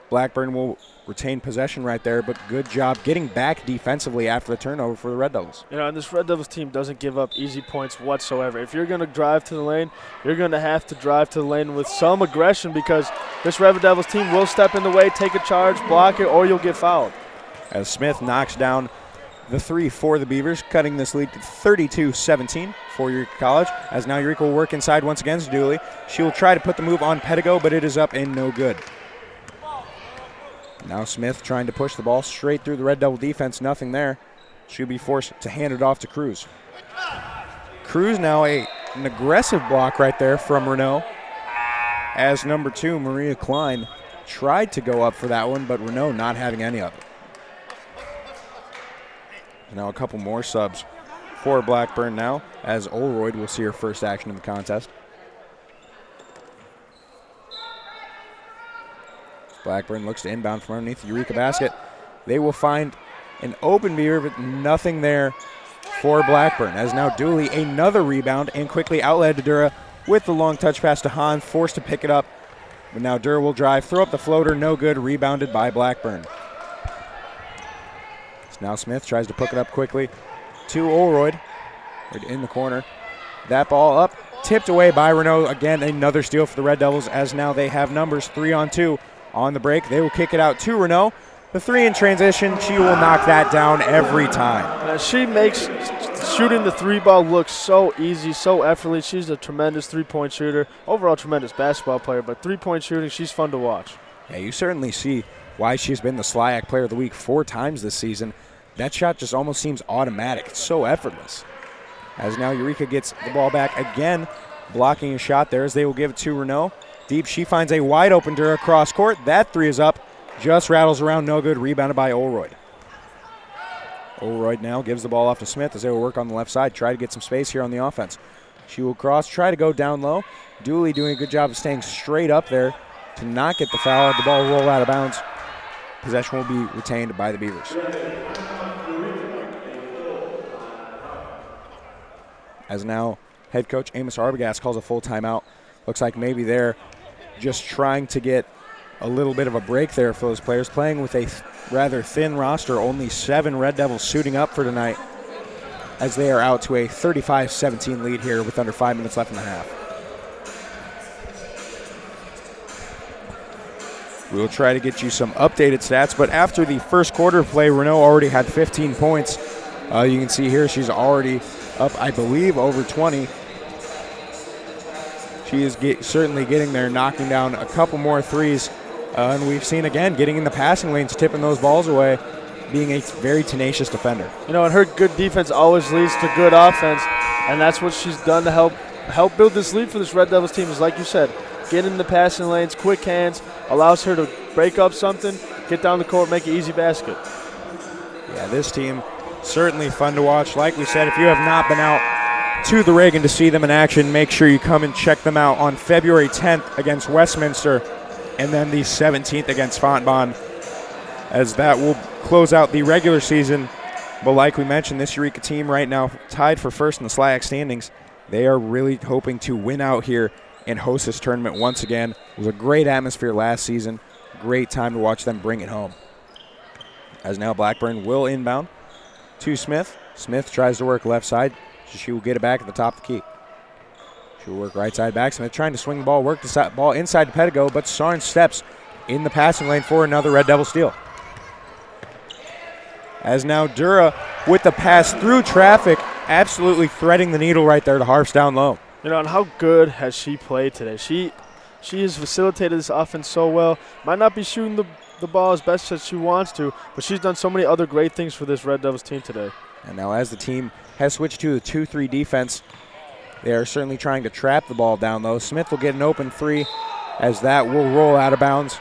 Blackburn will retain possession right there, but good job getting back defensively after the turnover for the Red Devils. And this Red Devils team doesn't give up easy points whatsoever. If you're going to drive to the lane, you're going to have to drive to the lane with some aggression, because this Red Devils team will step in the way, take a charge, block it, or you'll get fouled. As Smith knocks down the 3 for the Beavers, cutting this lead to 32-17 for Eureka College. As now Eureka will work inside once again to Dooley. She will try to put the move on Pedigo, but it is up and no good. Now Smith trying to push the ball straight through the Red Devil defense. Nothing there. She'll be forced to hand it off to Cruz. Cruz now an aggressive block right there from Renault, as number 2, Maria Klein, tried to go up for that one, but Renault not having any of it. Now a couple more subs for Blackburn now, as Olroyd will see her first action in the contest. Blackburn looks to inbound from underneath the Eureka basket. They will find an open Beaver, but nothing there for Blackburn, as now Dooley another rebound and quickly outlet to Dura with the long touch pass to Hahn, forced to pick it up. But now Dura will drive, throw up the floater, no good, rebounded by Blackburn. Now Smith tries to pick it up quickly to Olroyd in the corner. That ball up, tipped away by Renault. Again, another steal for the Red Devils, as now they have numbers 3-on-2 on the break. They will kick it out to Renault. The 3 in transition, she will knock that down every time. She makes shooting the 3 ball look so easy, so effortless. She's a tremendous 3-point shooter, overall tremendous basketball player, but 3-point shooting, she's fun to watch. Yeah, you certainly see why she's been the SLIAC Player of the Week 4 times this season. That shot just almost seems automatic. It's so effortless. As now Eureka gets the ball back again, blocking a shot there, as they will give it to Renault. Deep, she finds a wide open Dura cross court. That 3 is up, just rattles around, no good, rebounded by Olroyd. Olroyd now gives the ball off to Smith as they will work on the left side, try to get some space here on the offense. She will cross, try to go down low. Dooley doing a good job of staying straight up there to not get the foul. The ball will roll out of bounds. Possession will be retained by the Beavers. As now head coach Amos Arbogast calls a full timeout. Looks like maybe they're just trying to get a little bit of a break there for those players. Playing with a rather thin roster, only 7 Red Devils suiting up for tonight, as they are out to a 35-17 lead here with under 5 minutes left in the half. We'll try to get you some updated stats, but after the first quarter of play, Renault already had 15 points. You can see here she's already up, I believe, over 20. She is certainly getting there, knocking down a couple more threes. And we've seen, again, getting in the passing lanes, tipping those balls away, being a very tenacious defender. And her good defense always leads to good offense, and that's what she's done to help build this lead for this Red Devils team, is like you said, get in the passing lanes, quick hands, allows her to break up something, get down the court, make an easy basket. Yeah, this team certainly fun to watch. Like we said, if you have not been out to the Reagan to see them in action, make sure you come and check them out on February 10th against Westminster, and then the 17th against Fontbonne, as that will close out the regular season. But like we mentioned, this Eureka team right now tied for first in the SLIAC standings. They are really hoping to win out here and host this tournament once again. It was a great atmosphere last season. Great time to watch them bring it home. As now Blackburn will inbound to Smith. Smith tries to work left side. She will get it back at the top of the key. She'll work right side back. Smith trying to swing the ball, work the ball inside to Pedigo, but Sarn steps in the passing lane for another Red Devil steal. As now Dura with the pass through traffic, absolutely threading the needle right there to Harps down low. And how good has she played today? She has facilitated this offense so well. Might not be shooting the ball as best as she wants to, but she's done so many other great things for this Red Devils team today. And now as the team has switched to the 2-3 defense, they are certainly trying to trap the ball down low. Smith will get an open three as that will roll out of bounds.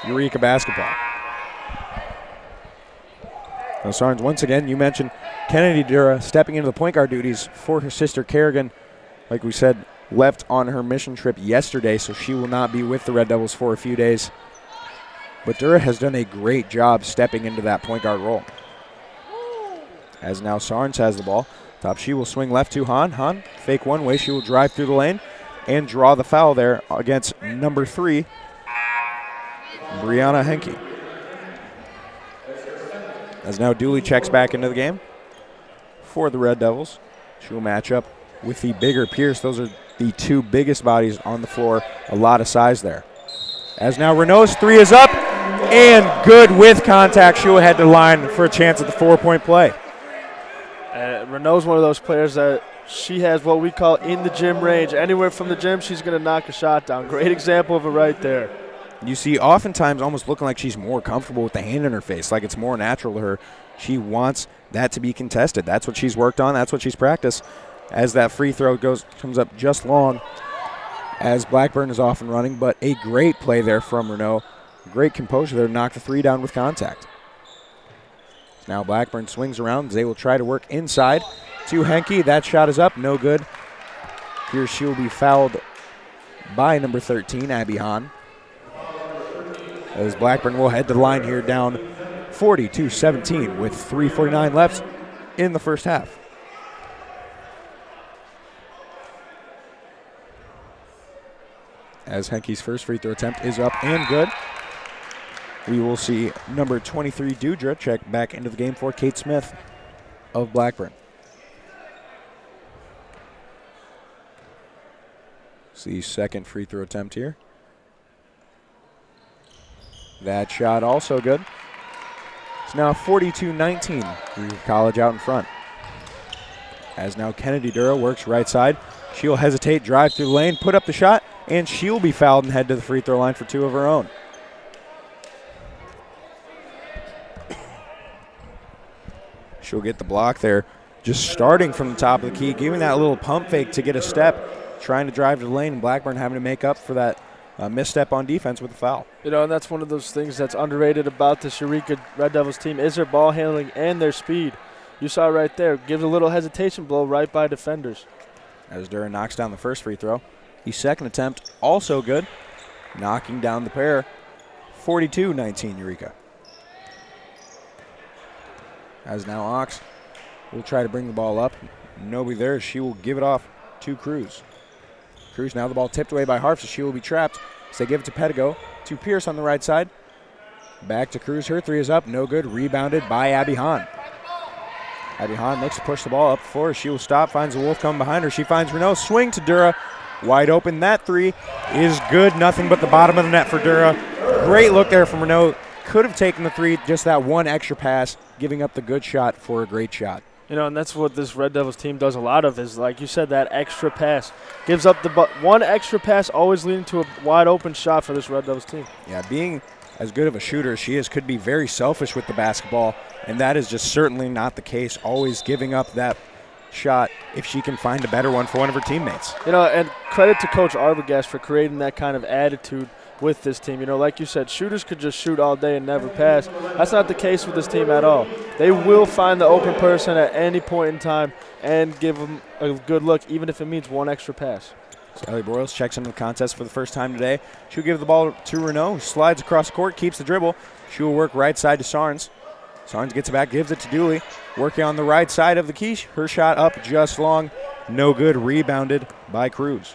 Eureka basketball. Now Sarnes, once again, you mentioned Kennedy Dura stepping into the point guard duties for her sister Kerrigan. Like we said, left on her mission trip yesterday, so she will not be with the Red Devils for a few days. But Dura has done a great job stepping into that point guard role. As now Sarnes has the ball. Top, she will swing left to Hahn. Hahn, fake one way. She will drive through the lane and draw the foul there against number 3, Brianna Henke. As now Dooley checks back into the game for the Red Devils. She will match up with the bigger Pierce. Those are the two biggest bodies on the floor. A lot of size there. As now Renault's three is up and good with contact. She will head to the line for a chance at the 4-point play. Renault's one of those players that she has what we call in the gym range. Anywhere from the gym, she's going to knock a shot down. Great example of it right there. You see oftentimes almost looking like she's more comfortable with the hand in her face, like it's more natural to her. She wants that to be contested. That's what she's worked on. That's what she's practiced. As that free throw comes up just long as Blackburn is off and running, but a great play there from Renault. Great composure there to knock the three down with contact. Now Blackburn swings around. They will try to work inside to Henke. That shot is up, no good. Here she will be fouled by number 13, Abby Hahn. As Blackburn will head to the line here down 40-17 with 3:49 left in the first half. As Henke's first free throw attempt is up and good. We will see number 23, Dudra, check back into the game for Kate Smith of Blackburn. See second free throw attempt here. That shot also good. It's now 42-19. College out in front. As now Kennedy Dura works right side. She'll hesitate, drive through the lane, put up the shot, and she'll be fouled and head to the free throw line for two of her own. She'll get the block there, just starting from the top of the key, giving that little pump fake to get a step, trying to drive to the lane, and Blackburn having to make up for that misstep on defense with a foul. And that's one of those things that's underrated about this Eureka Red Devils team is their ball handling and their speed. You saw it right there. Gives a little hesitation blow right by defenders. As Dura knocks down the first free throw. The second attempt also good, knocking down the pair. 42-19 Eureka. As now Ox will try to bring the ball up. Nobody there. She will give it off to Cruz. Cruz now the ball tipped away by Harp, so she will be trapped. So they give it to Pedigo, to Pierce on the right side. Back to Cruz. Her three is up. No good. Rebounded by Abby Hahn. Abby Hahn looks to push the ball up the floor. She will stop. Finds the Wolf coming behind her. She finds Renault. Swing to Dura. Wide open. That three is good. Nothing but the bottom of the net for Dura. Great look there from Renault. Could have taken the three. Just that one extra pass, giving up the good shot for a great shot. And that's what this Red Devils team does a lot of is, like you said, that extra pass. Gives up the one extra pass, always leading to a wide open shot for this Red Devils team. Yeah, being as good of a shooter as she is could be very selfish with the basketball, and that is just certainly not the case, always giving up that shot if she can find a better one for one of her teammates. And credit to Coach Arbogast for creating that kind of attitude with this team. Like you said, shooters could just shoot all day and never pass. That's not the case with this team at all. They will find the open person at any point in time and give them a good look, even if it means one extra pass. So Ellie Broyles checks into the contest for the first time today. She'll give the ball to Renault, who slides across the court, keeps the dribble. She will work right side to Sarnes. Sarnes gets it back, gives it to Dooley. Working on the right side of the key. Her shot up just long. No good. Rebounded by Cruz.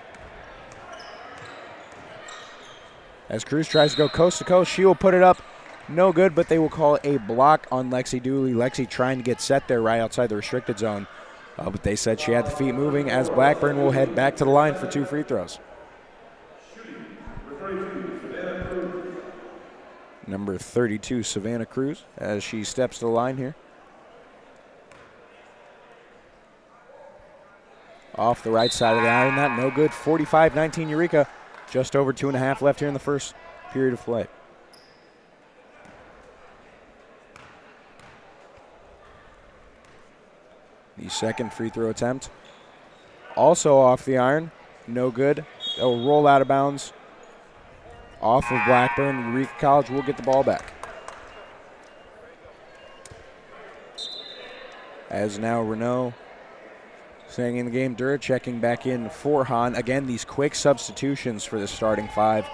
As Cruz tries to go coast to coast, she will put it up. No good, but they will call a block on Lexi Dooley. Lexi trying to get set there right outside the restricted zone. But they said she had the feet moving as Blackburn will head back to the line for 2 free throws. Number 32, Savannah Cruz, as she steps to the line here. Off the right side of the iron, that no good. 45-19 Eureka. Just over 2.5 left here in the first period of play. The second free throw attempt. Also off the iron, no good. It'll roll out of bounds. Off of Blackburn. Eureka College will get the ball back. As now Renault staying in the game. Dura checking back in for Hahn. Again, these quick substitutions for the starting 5.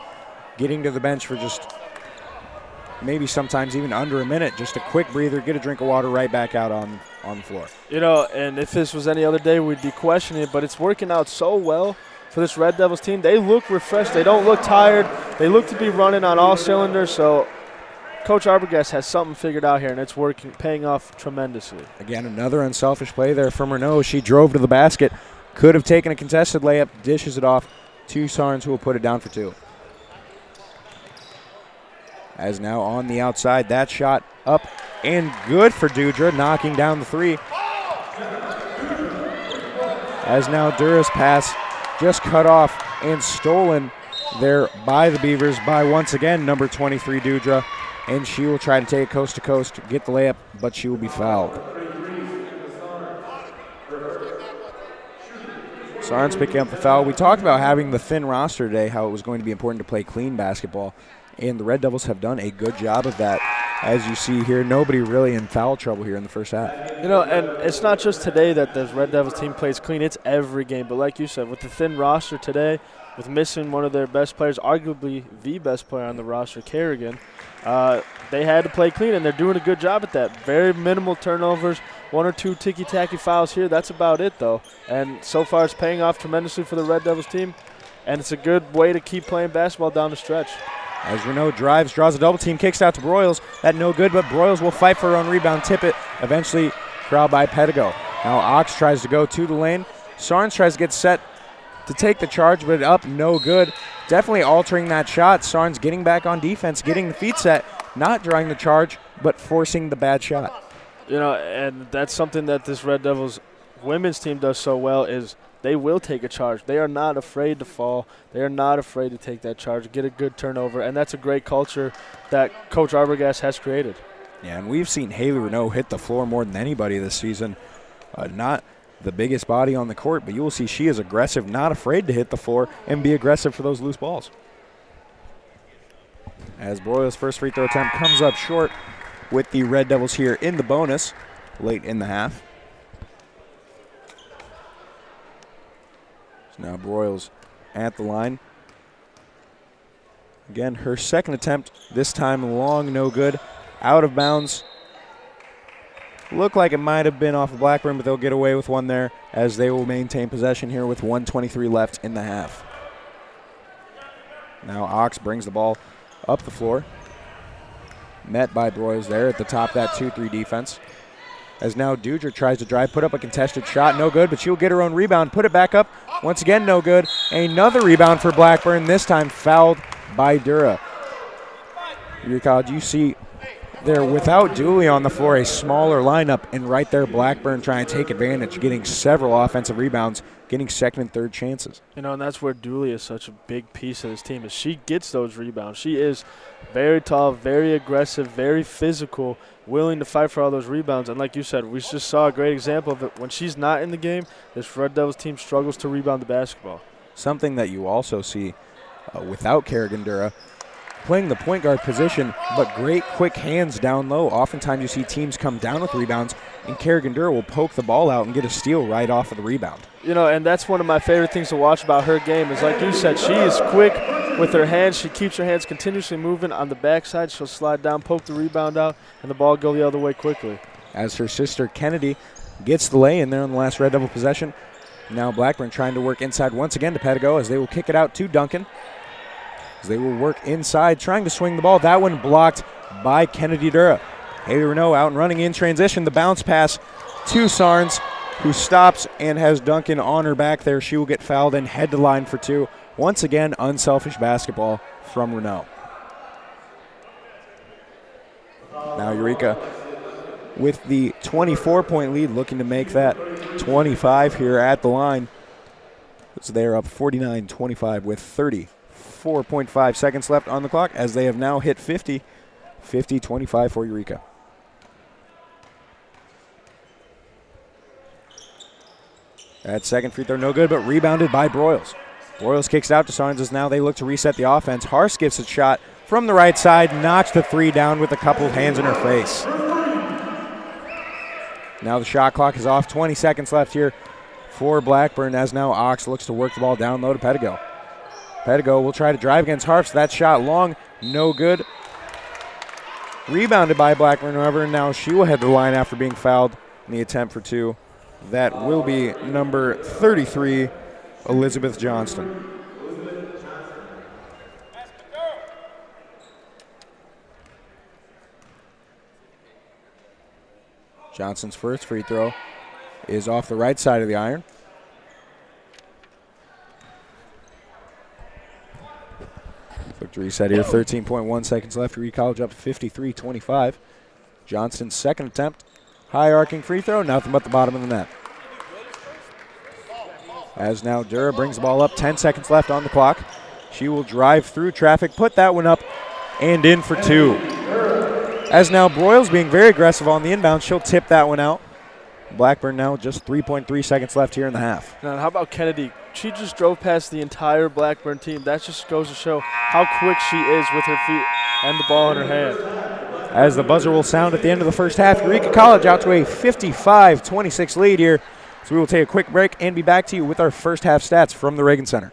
Getting to the bench for just maybe sometimes even under a minute. Just a quick breather, get a drink of water, right back out on the floor. You know, and if this was any other day, we'd be questioning it, but it's working out so well for this Red Devils team. They look refreshed. They don't look tired. They look to be running on all cylinders. So Coach Arbogast has something figured out here, and it's working, paying off tremendously. Again, another unselfish play there from Renault. She drove to the basket, could have taken a contested layup, dishes it off to Sarnes, who will put it down for 2. As now on the outside, that shot up and good for Dudra, knocking down the 3. As now Dura's pass just cut off and stolen there by the Beavers by once again number 23 Dudra, and she will try to take it coast to coast, get the layup, but she will be fouled. Sarnes picking up the foul. We talked about having the thin roster today, how it was going to be important to play clean basketball, and the Red Devils have done a good job of that. As you see here, nobody really in foul trouble here in the first half. You know, and it's not just today that this Red Devils team plays clean. It's every game. But like you said, with the thin roster today, with missing one of their best players, arguably the best player on the roster, Kerrigan, they had to play clean, and they're doing a good job at that. Very minimal turnovers, 1 or 2 ticky-tacky fouls here. That's about it, though. And so far it's paying off tremendously for the Red Devils team, and it's a good way to keep playing basketball down the stretch. As Renault drives, draws a double team, kicks out to Broyles. That no good, but Broyles will fight for her own rebound, tip it, eventually corralled by Pedigo. Now Ox tries to go to the lane. Sarnes tries to get set to take the charge, but up, no good. Definitely altering that shot. Sarnes getting back on defense, getting the feet set, not drawing the charge, but forcing the bad shot. You know, and that's something that this Red Devils women's team does so well is they will take a charge. They are not afraid to fall. They are not afraid to take that charge, get a good turnover, and that's a great culture that Coach Arbogast has created. Yeah, and we've seen Haley Renault hit the floor more than anybody this season. Not the biggest body on the court, but you will see she is aggressive, not afraid to hit the floor and be aggressive for those loose balls. As Broyles' first free throw attempt comes up short with the Red Devils here in the bonus late in the half. So now Broyles at the line. Again, her second attempt, this time long, no good. Out of bounds. Looked like it might have been off of Blackburn, but they'll get away with one there as they will maintain possession here with 1:23 left in the half. Now Ox brings the ball up the floor. Met by Broyles there at the top of that 2-3 defense. As now Dudra tries to drive, put up a contested shot, no good, but she'll get her own rebound, put it back up, once again no good. Another rebound for Blackburn, this time fouled by Dura. Eureka, you see there without Dooley on the floor, a smaller lineup, and right there Blackburn trying to take advantage, getting several offensive rebounds, getting second and third chances. You know, and that's where Dooley is such a big piece of this team, is she gets those rebounds. She is very tall, very aggressive, very physical, willing to fight for all those rebounds. And like you said, we just saw a great example of it. When she's not in the game, this Red Devils team struggles to rebound the basketball. Something that you also see without Kerrigan Dura, playing the point guard position, but great quick hands down low. Oftentimes you see teams come down with rebounds, and Kerrigan Dura will poke the ball out and get a steal right off of the rebound. You know, and that's one of my favorite things to watch about her game is, like you said, she is quick with her hands. She keeps her hands continuously moving on the backside. She'll slide down, poke the rebound out, and the ball go the other way quickly. As her sister Kennedy gets the lay in there on the last Red Devil possession. Now Blackburn trying to work inside once again to Pedigo as they will kick it out to Duncan. as they will work inside, trying to swing the ball. That one blocked by Kennedy Dura. Haley Renault out and running in transition. The bounce pass to Sarnes, who stops and has Duncan on her back there. She will get fouled and head to line for 2. Once again, unselfish basketball from Renault. Now Eureka with the 24-point lead, looking to make that 25 here at the line. So they're up 49-25 with 34.5 seconds left on the clock, as they have now hit 50. 50-25 for Eureka. That second free throw no good, but rebounded by Broyles. Broyles kicks out to Sarnes as now they look to reset the offense. Harse gets a shot from the right side, knocks the 3 down with a couple of hands in her face. Now the shot clock is off. 20 seconds left here for Blackburn, as now Ox looks to work the ball down low to Pedigo. Pedigo will try to drive against Harps. That shot long, no good. Rebounded by Blackburn, however, and now she will head to the line after being fouled in the attempt for 2. That will be number 33, Elizabeth Johnston. Johnston's first free throw is off the right side of the iron. Look to reset here, 13.1 seconds left. Eureka College up 53-25. Johnston's second attempt, high arcing free throw, nothing but the bottom of the net. As now Dura brings the ball up, 10 seconds left on the clock. She will drive through traffic, put that one up, and in for 2. As now Broyles being very aggressive on the inbound, she'll tip that one out. Blackburn now just 3.3 seconds left here in the half. Now, how about Kennedy? She just drove past the entire Blackburn team. That just goes to show how quick she is with her feet and the ball in her hand. As the buzzer will sound at the end of the first half, Eureka College out to a 55-26 lead here. So we will take a quick break and be back to you with our first half stats from the Reagan Center.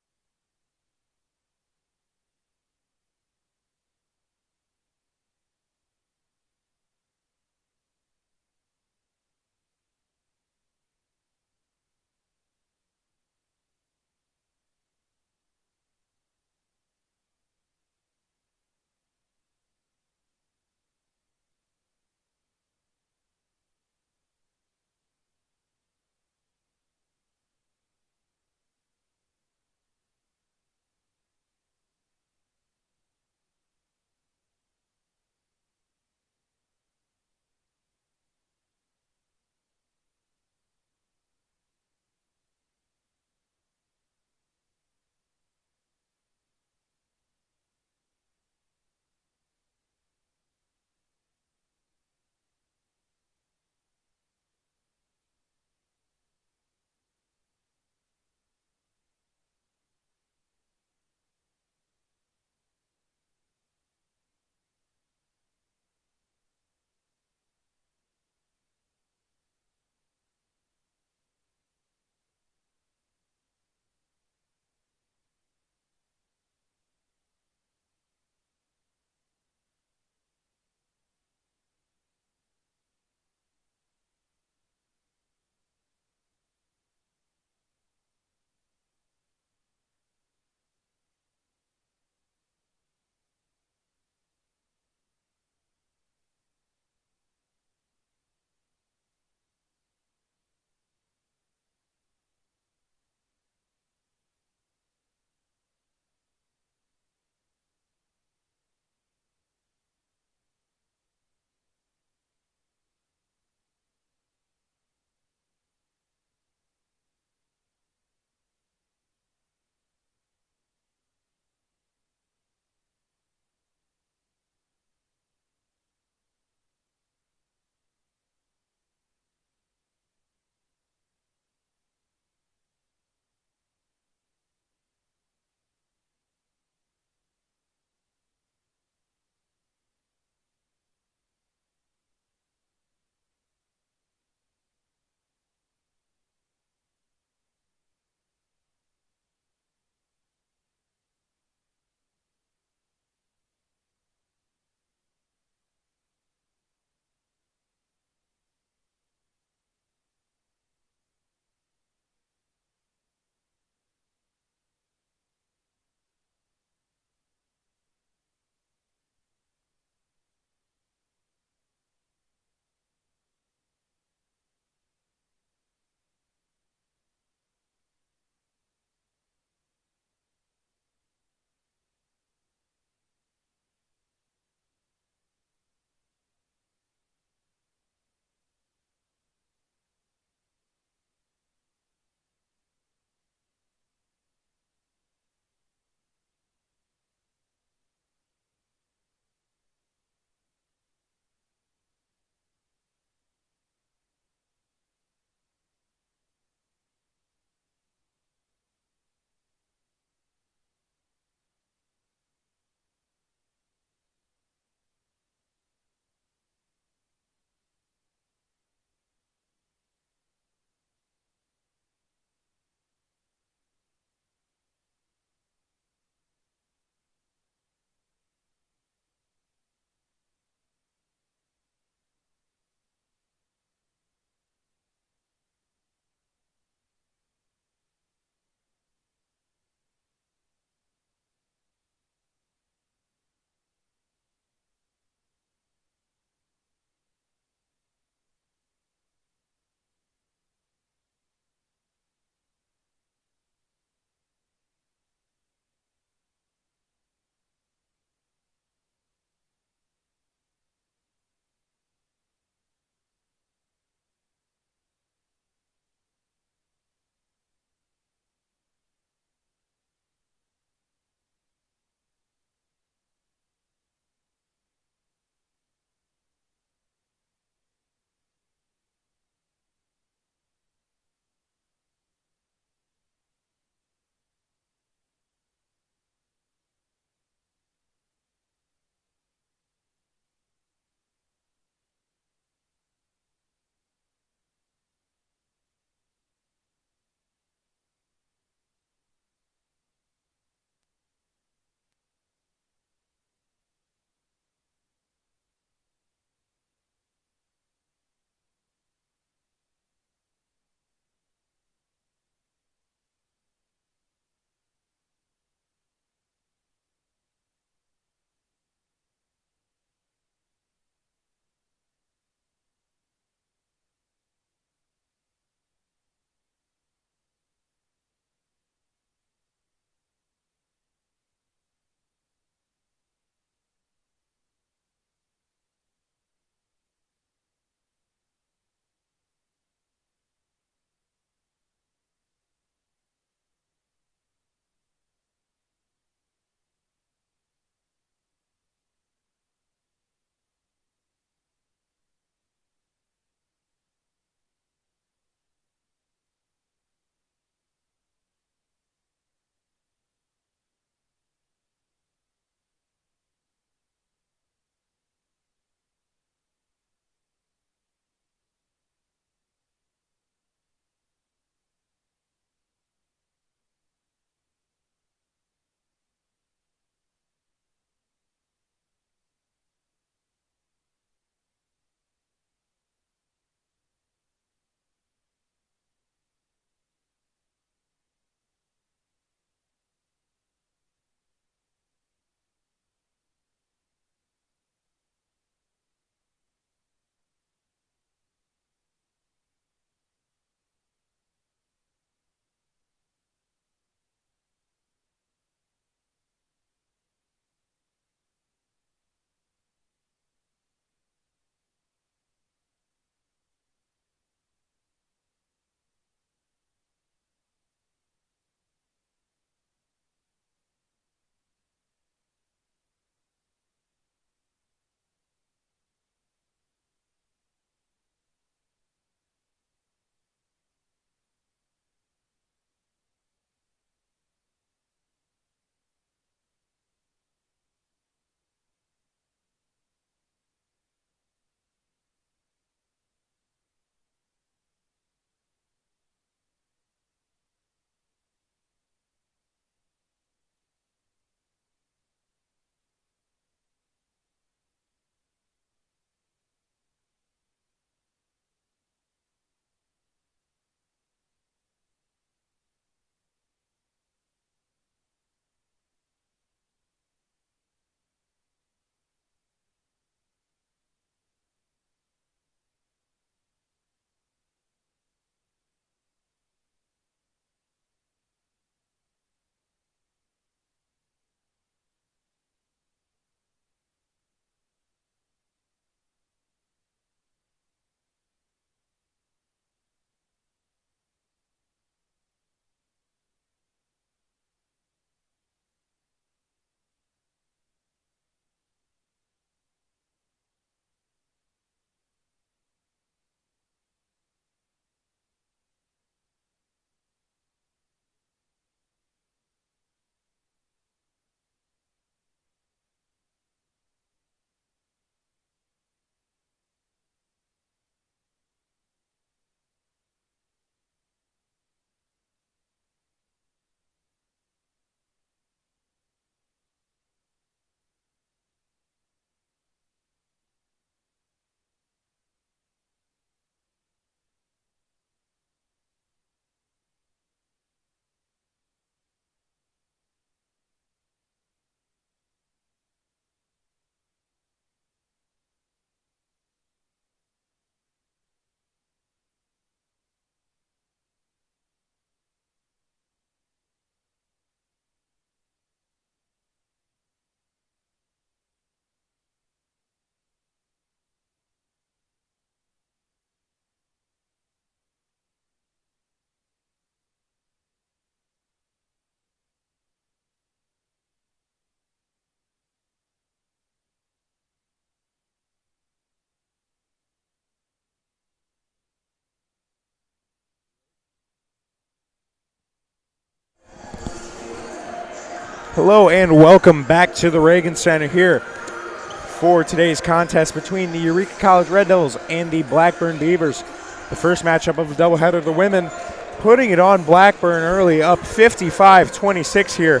Hello and welcome back to the Reagan Center here for today's contest between the Eureka College Red Devils and the Blackburn Beavers. The first matchup of the doubleheader, the women putting it on Blackburn early, up 55-26 here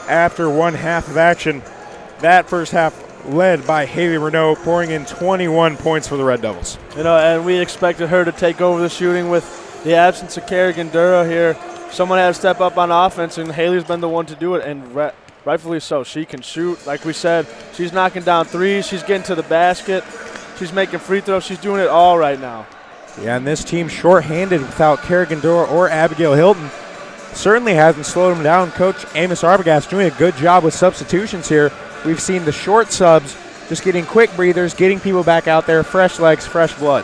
after one half of action. That first half led by Haley Renault, pouring in 21 points for the Red Devils. And we expected her to take over the shooting with the absence of Kerrigan Dura here. Someone had to step up on offense, and Haley's been the one to do it, and rightfully so. She can shoot. Like we said, she's knocking down threes. She's getting to the basket. She's making free throws. She's doing it all right now. Yeah, and this team shorthanded without Kerrigan Dura or Abigail Hilton certainly hasn't slowed them down. Coach Amos Arbogast doing a good job with substitutions here. We've seen the short subs just getting quick breathers, getting people back out there, fresh legs, fresh blood.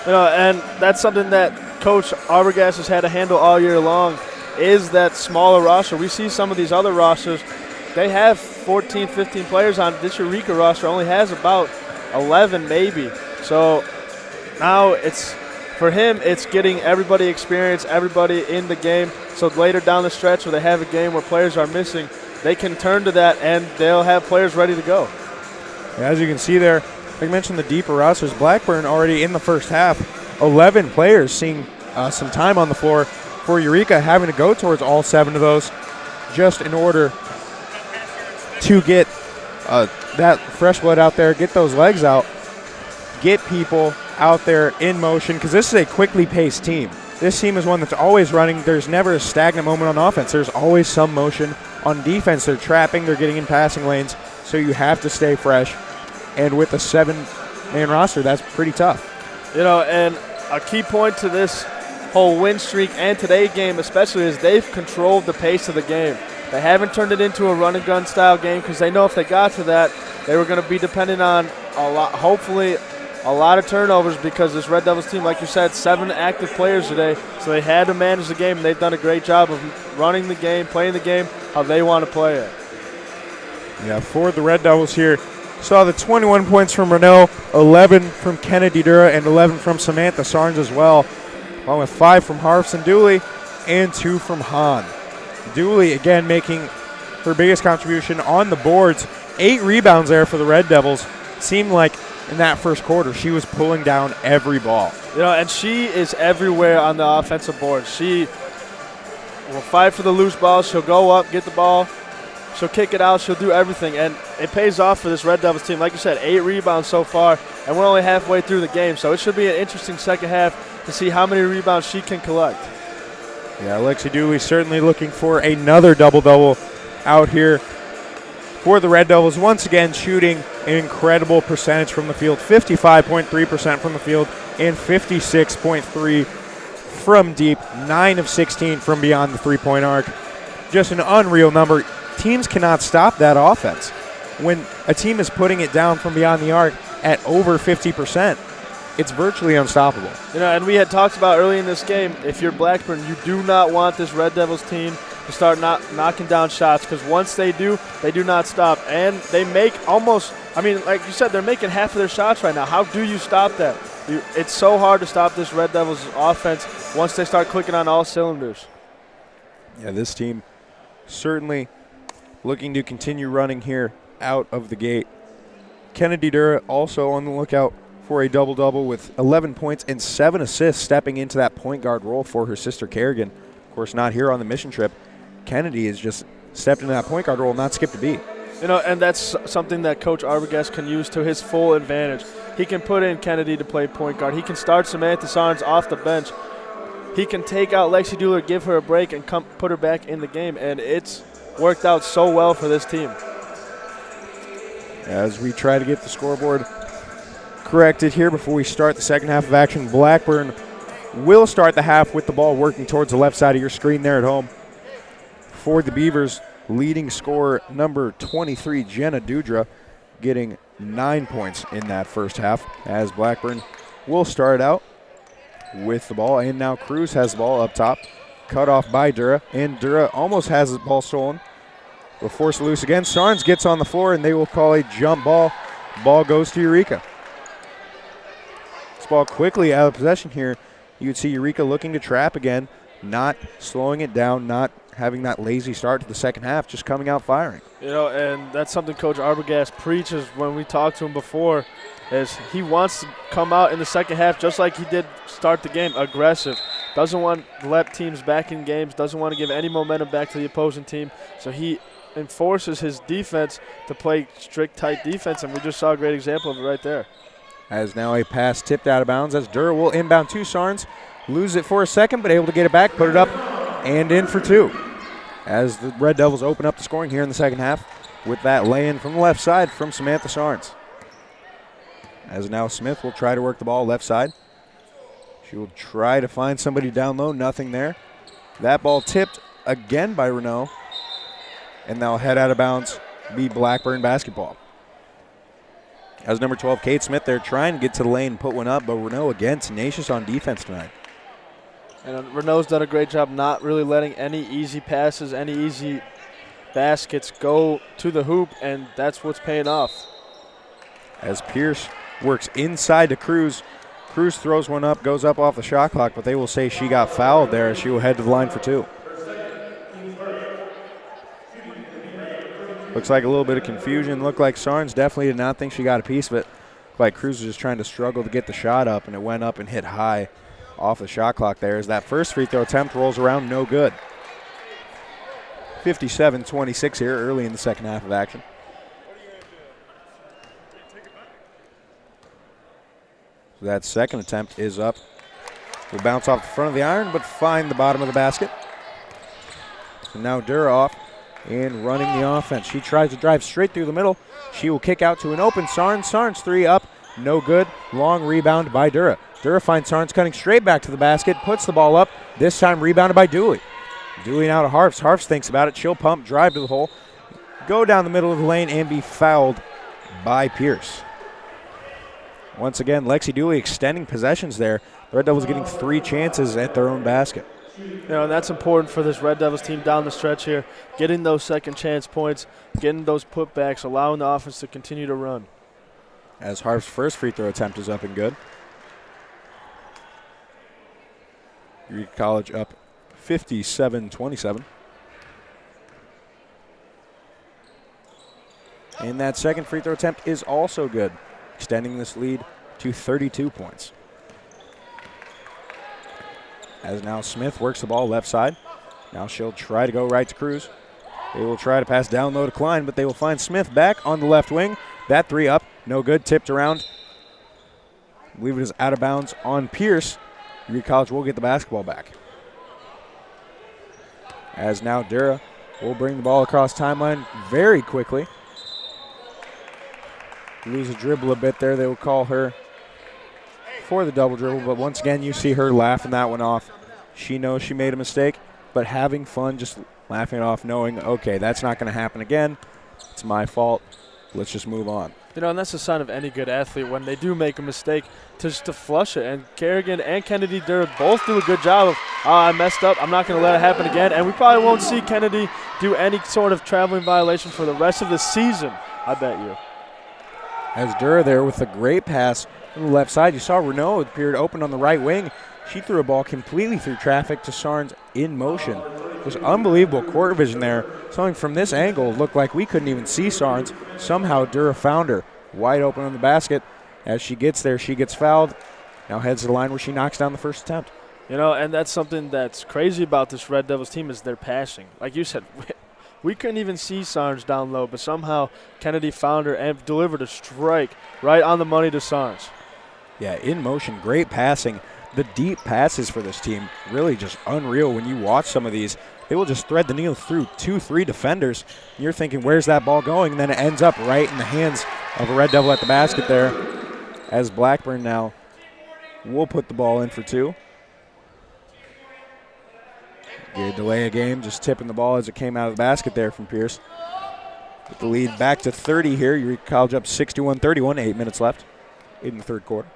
And that's something that Coach Arbogast has had to handle all year long, is that smaller roster. We see some of these other rosters, they have 14, 15 players on. This Eureka roster only has about 11 maybe. So now for him, it's getting everybody experience, everybody in the game. So later down the stretch where they have a game where players are missing, they can turn to that and they'll have players ready to go. As you can see there, like I mentioned, the deeper rosters, Blackburn already in the first half, 11 players seeing some time on the floor for Eureka, having to go towards all 7 of those just in order to get that fresh blood out there, get those legs out, get people out there in motion, because this is a quickly paced team. This team is one that's always running. There's never a stagnant moment on offense. There's always some motion. On defense, they're trapping, they're getting in passing lanes, so you have to stay fresh. And with a 7-man roster, that's pretty tough. And a key point to this whole win streak and today's game especially is they've controlled the pace of the game. They haven't turned it into a run and gun style game, because they know if they got to that, they were going to be dependent on hopefully a lot of turnovers, because this Red Devils team, like you said, 7 active players today, so they had to manage the game, and they've done a great job of running the game, playing the game how they want to play it. Yeah, for the Red Devils here, saw the 21 points from Renault, 11 from Kennedy Dura, and 11 from Samantha Sarnes as well, along with 5 from Harfson Dooley and 2 from Hahn. Dooley, again, making her biggest contribution on the boards. 8 rebounds there for the Red Devils. Seemed like in that first quarter she was pulling down every ball. And she is everywhere on the offensive board. She will fight for the loose ball. She'll go up, get the ball. She'll kick it out. She'll do everything. And it pays off for this Red Devils team. Like you said, 8 rebounds so far, and we're only halfway through the game. So it should be an interesting second half to see how many rebounds she can collect. Yeah, Lexi Dooley certainly looking for another double-double out here for the Red Devils. Once again, shooting an incredible percentage from the field, 55.3% from the field and 56.3% from deep, 9 of 16 from beyond the three-point arc. Just an unreal number. Teams cannot stop that offense. When a team is putting it down from beyond the arc at over 50%, it's virtually unstoppable. And we had talked about early in this game, if you're Blackburn, you do not want this Red Devils team to start knocking down shots, because once they do not stop. And they make like you said, they're making half of their shots right now. How do you stop that? It's so hard to stop this Red Devils offense once they start clicking on all cylinders. Yeah, this team certainly looking to continue running here out of the gate. Kennedy Dura also on the lookout for a double-double with 11 points and 7 assists, stepping into that point guard role for her sister Kerrigan. Of course, not here on the mission trip. Kennedy has just stepped into that point guard role, not skipped a beat. And that's something that Coach Arbogast can use to his full advantage. He can put in Kennedy to play point guard. He can start Samantha Sarnes off the bench. He can take out Lexi Dooley, give her a break, and put her back in the game. And it's worked out so well for this team. As we try to get the scoreboard corrected here before we start the second half of action, Blackburn will start the half with the ball working towards the left side of your screen there at home. For the Beavers, leading scorer number 23, Jenna Dudra, getting 9 points in that first half, as Blackburn will start out with the ball. And now Cruz has the ball up top, cut off by Dura, and Dura almost has the ball stolen. Will force it loose again. Sarnes gets on the floor, and they will call a jump ball. Ball goes to Eureka. This ball quickly out of possession here. You can see Eureka looking to trap again, not slowing it down, not having that lazy start to the second half, just coming out firing. You know, and that's something Coach Arbogast preaches when we talked to him before, is he wants to come out in the second half just like he did start the game, aggressive. Doesn't want to let teams back in games, doesn't want to give any momentum back to the opposing team. So he enforces his defense to play strict, tight defense, and we just saw a great example of it right there. As now a pass tipped out of bounds as Dura will inbound to Sarnes. Lose it for a second, but able to get it back, put it up, and in for two. As the Red Devils open up the scoring here in the second half with that lay-in from the left side from Samantha Sarnes. As now Smith will try to work the ball left side. She will try to find somebody down low, nothing there. That ball tipped again by Renault, and now head out of bounds, be Blackburn basketball. As number 12, Kate Smith there trying to get to the lane and put one up, but Renault again tenacious on defense tonight. And Renault's done a great job not really letting any easy passes, any easy baskets go to the hoop, and that's what's paying off. As Pierce works inside to Cruz. Cruz throws one up, goes up off the shot clock, but they will say she got fouled there as she will head to the line for two. Looks like a little bit of confusion. Looked like Sarnes definitely did not think she got a piece of it. Looked like Cruz was just trying to struggle to get the shot up, and it went up and hit high off the shot clock there as that first free throw attempt rolls around, no good. 57-26 here early in the second half of action. So that second attempt is up. Will bounce off the front of the iron, but find the bottom of the basket. So now Dura off and running the offense. She tries to drive straight through the middle. She will kick out to an open Sarnes. Sarnes three up, no good. Long rebound by Dura. Dura finds Sarnes cutting straight back to the basket, puts the ball up, this time rebounded by Dooley. Dooley now to Harfs. Harfs thinks about it. She'll pump, drive to the hole, go down the middle of the lane, and be fouled by Pierce. Once again, Lexi Dooley extending possessions there. The Red Devils getting 3 chances at their own basket. You know, and that's important for this Red Devils team down the stretch here, getting those second chance points, getting those putbacks, allowing the offense to continue to run. As Harf's first free throw attempt is up and good. Eureka College up 57-27. And that second free throw attempt is also good, extending this lead to 32 points. As now Smith works the ball left side. Now she'll try to go right to Cruz. They will try to pass down low to Klein, but they will find Smith back on the left wing. That three up, no good, tipped around. I believe it is out of bounds on Pierce. Eureka College will get the basketball back. As now Dura will bring the ball across timeline very quickly. Lose a dribble a bit there. They will call her for the double dribble, but once again you see her laughing that one off. She knows she made a mistake, but having fun, just laughing it off, knowing, okay, that's not going to happen again. It's my fault. Let's just move on. You know, and that's a sign of any good athlete when they do make a mistake, to flush it. And Kerrigan and Kennedy Durr both do a good job of, I messed up, I'm not going to let it happen again. And we probably won't see Kennedy do any sort of traveling violation for the rest of the season, I bet you. As Durr there with a great pass on the left side. You saw Renault appeared open on the right wing. She threw a ball completely through traffic to Sarnes in motion. It was unbelievable court vision there. Something from this angle looked like we couldn't even see Sarnes. Somehow Dura found her wide open on the basket. As she gets there, she gets fouled. Now heads to the line where she knocks down the first attempt. You know, and that's something that's crazy about this Red Devils team is their passing. Like you said, we couldn't even see Sarnes down low, but somehow Kennedy found her and delivered a strike right on the money to Sarnes. Yeah, in motion, great passing. The deep passes for this team, really just unreal when you watch some of these. They will just thread the needle through 2-3 defenders. You're thinking, where's that ball going? And then it ends up right in the hands of a Red Devil at the basket there. As Blackburn now will put the ball in for two. Good delay a game, just tipping the ball as it came out of the basket there from Pierce. With the lead back to 30 here. Eureka College up 61-31, 8 minutes left in the third quarter.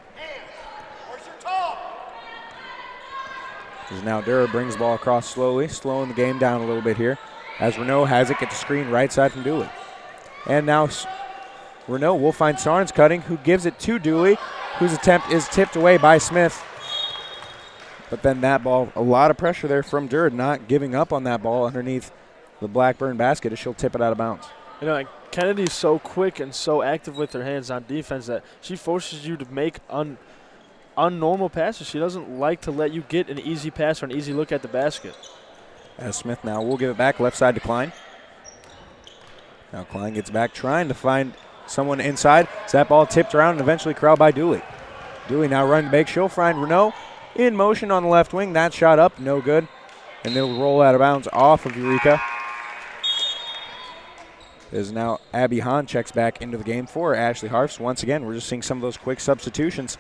As now Dura brings the ball across slowly, slowing the game down a little bit here. As Renault has it, gets the screen right side from Dooley. And now Renault will find Sarnes cutting, who gives it to Dooley, whose attempt is tipped away by Smith. But then that ball, a lot of pressure there from Durr, not giving up on that ball underneath the Blackburn basket as she'll tip it out of bounds. You know, and Kennedy's so quick and so active with her hands on defense that she forces you to make unnormal passes. She doesn't like to let you get an easy pass or an easy look at the basket. As Smith now will give it back left side to Klein. Now Klein gets back trying to find someone inside. So that ball tipped around and eventually corralled by Dooley. Dooley now running big. She'll find Renault in motion on the left wing. That shot up, no good. And they'll roll out of bounds off of Eureka. As now Abby Hahn checks back into the game for Ashley Harfs. Once again, we're just seeing some of those quick substitutions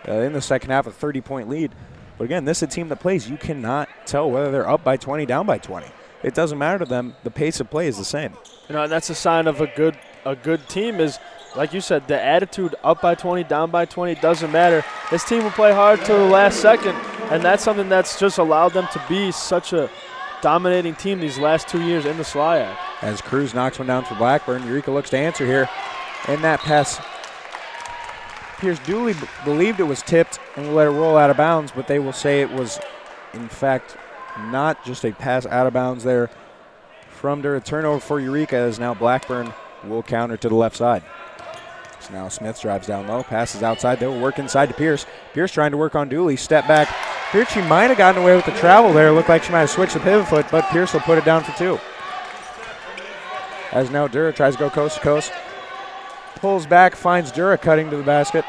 in the second half, a 30-point lead. But again, this is a team that plays. You cannot tell whether they're up by 20, down by 20. It doesn't matter to them. The pace of play is the same. You know, and that's a sign of a good team is, like you said, the attitude up by 20, down by 20, it doesn't matter. This team will play hard till the last second, and that's something that's just allowed them to be such a dominating team these last 2 years in the SLIAC. As Cruz knocks one down for Blackburn, Eureka looks to answer here. And that pass, Pierce Dooley believed it was tipped and will let it roll out of bounds, but they will say it was, in fact, not just a pass out of bounds there from Durr. A turnover for Eureka as now Blackburn will counter to the left side. So now Smith drives down low, passes outside. They will work inside to Pierce. Pierce trying to work on Dooley. Step back. Pierce, she might have gotten away with the travel there. Looked like she might have switched the pivot foot, but Pierce will put it down for two. As now Durr tries to go coast to coast. Pulls back, finds Durr cutting to the basket.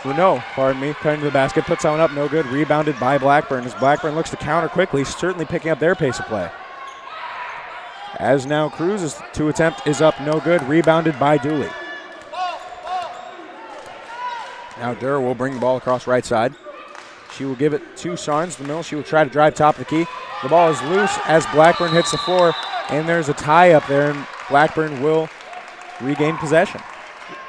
Cutting to the basket. Puts that one up, no good. Rebounded by Blackburn as Blackburn looks to counter quickly, certainly picking up their pace of play. As now Cruz's two attempt is up, no good. Rebounded by Dooley. Now Durr will bring the ball across right side. She will give it to Sarnes, the middle. She will try to drive top of the key. The ball is loose as Blackburn hits the floor, and there's a tie up there, and Blackburn will regain possession.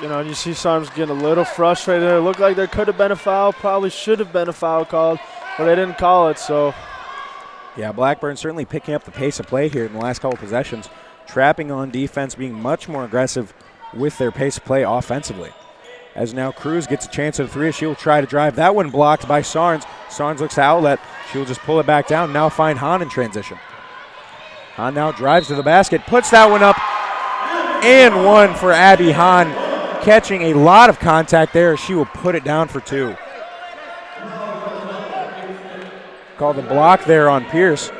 You know, and you see Sarnes getting a little frustrated there. It looked like there could have been a foul, probably should have been a foul called, but they didn't call it, so. Yeah, Blackburn certainly picking up the pace of play here in the last couple possessions, trapping on defense, being much more aggressive with their pace of play offensively. As now Cruz gets a chance at a three, she'll try to drive. That one blocked by Sarnes. Sarnes looks to outlet. She'll just pull it back down, now find Hahn in transition. Hahn now drives to the basket, puts that one up, and one for Abby Hahn. Catching a lot of contact there. She will put it down for two. Call the block there on Pierce.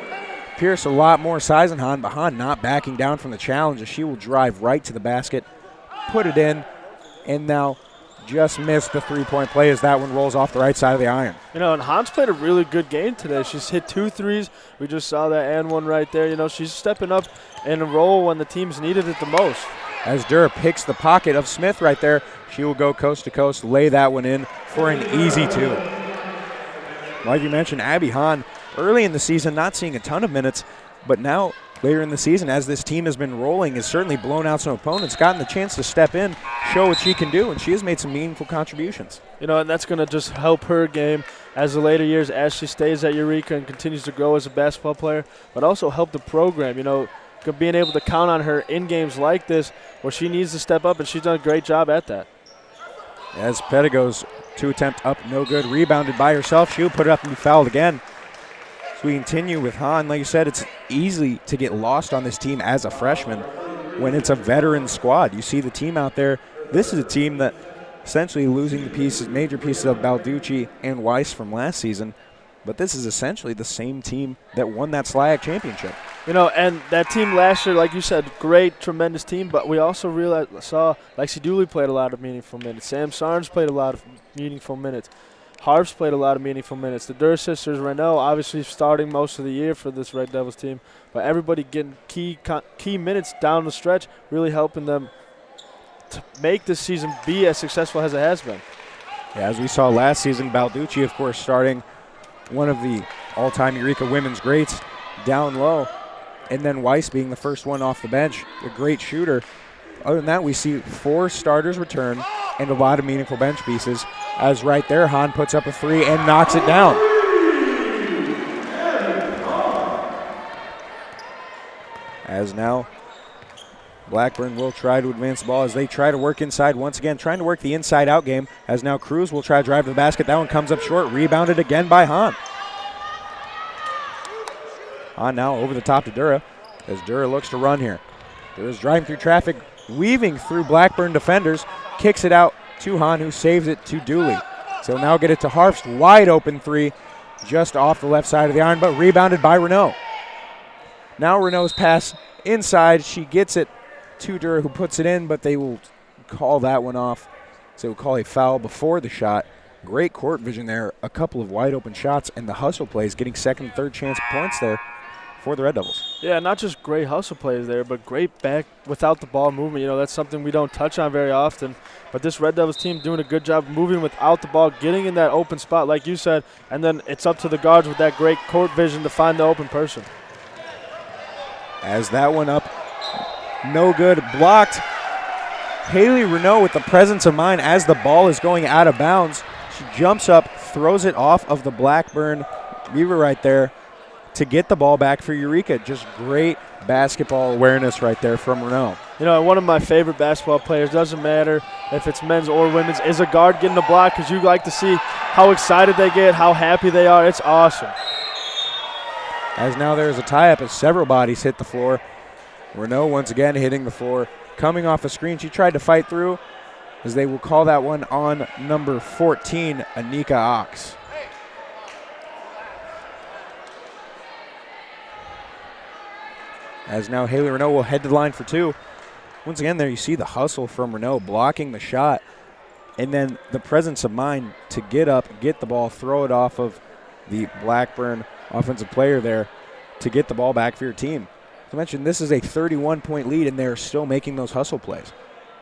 Pierce a lot more size than Hahn, but Hahn not backing down from the challenge as she will drive right to the basket, put it in, and now just missed the three-point play as that one rolls off the right side of the iron. You know, and Hahn's played a really good game today. She's hit 2 threes. We just saw that and one right there. You know, she's stepping up in a role when the team's needed it the most. As Durr picks the pocket of Smith right there, she will go coast to coast, lay that one in for an easy two. Like you mentioned, Abby Hahn, early in the season, not seeing a ton of minutes, but now later in the season, as this team has been rolling, has certainly blown out some opponents, gotten the chance to step in, show what she can do, and she has made some meaningful contributions. You know, and that's going to just help her game as the later years, as she stays at Eureka and continues to grow as a basketball player, but also help the program. You know, being able to count on her in games like this where she needs to step up, and she's done a great job at that. As Pedigo's two attempt up, no good, rebounded by herself. She'll put it up and be fouled again. So we continue with Hahn. Like you said, it's easy to get lost on this team as a freshman when it's a veteran squad. You see the team out there. This is a team that essentially losing the pieces, major pieces of Balducci and Weiss from last season, but this is essentially the same team that won that SLIAC championship. You know, and that team last year, like you said, great, tremendous team, but we also saw Lexi Dooley played a lot of meaningful minutes. Sam Sarnes played a lot of meaningful minutes. Harps played a lot of meaningful minutes. The Durr sisters, Renault, obviously starting most of the year for this Red Devils team, but everybody getting key minutes down the stretch, really helping them to make this season be as successful as it has been. Yeah, as we saw last season, Balducci, of course, starting one of the all-time Eureka women's greats down low, and then Weiss being the first one off the bench, a great shooter. Other than that, we see 4 starters return and a lot of meaningful bench pieces. As right there, Hahn puts up a three and knocks it down. As now, Blackburn will try to advance the ball as they try to work inside once again, trying to work the inside-out game. As now Cruz will try to drive to the basket. That one comes up short, rebounded again by Hahn. On now over the top to Dura as Dura looks to run here. Dura's driving through traffic, weaving through Blackburn defenders, kicks it out to Hahn, who saves it to Dooley. So now get it to Harfst, wide open three, just off the left side of the iron, but rebounded by Renault. Now Renault's pass inside, she gets it to Dura, who puts it in, but they will call that one off. So we'll call a foul before the shot. Great court vision there, a couple of wide open shots, and the hustle plays, getting second and third chance points there for the Red Devils. Yeah, not just great hustle plays there, but great back without the ball movement. You know, that's something we don't touch on very often. But this Red Devils team doing a good job moving without the ball, getting in that open spot, like you said, and then it's up to the guards with that great court vision to find the open person. As that one up, no good, blocked. Haley Renault with the presence of mind as the ball is going out of bounds. She jumps up, throws it off of the Blackburn Beaver right there to get the ball back for Eureka. Just great basketball awareness right there from Renault. You know, one of my favorite basketball players, doesn't matter if it's men's or women's, is a guard getting the block, because you like to see how excited they get, how happy they are. It's awesome. As now there's a tie-up as several bodies hit the floor. Renault once again hitting the floor. Coming off a screen, she tried to fight through, as they will call that one on number 14, Anika Ox. As now Haley Renault will head to the line for two. Once again, there you see the hustle from Renault blocking the shot, and then the presence of mind to get up, get the ball, throw it off of the Blackburn offensive player there to get the ball back for your team. As I mentioned, this is a 31-point lead, and they're still making those hustle plays.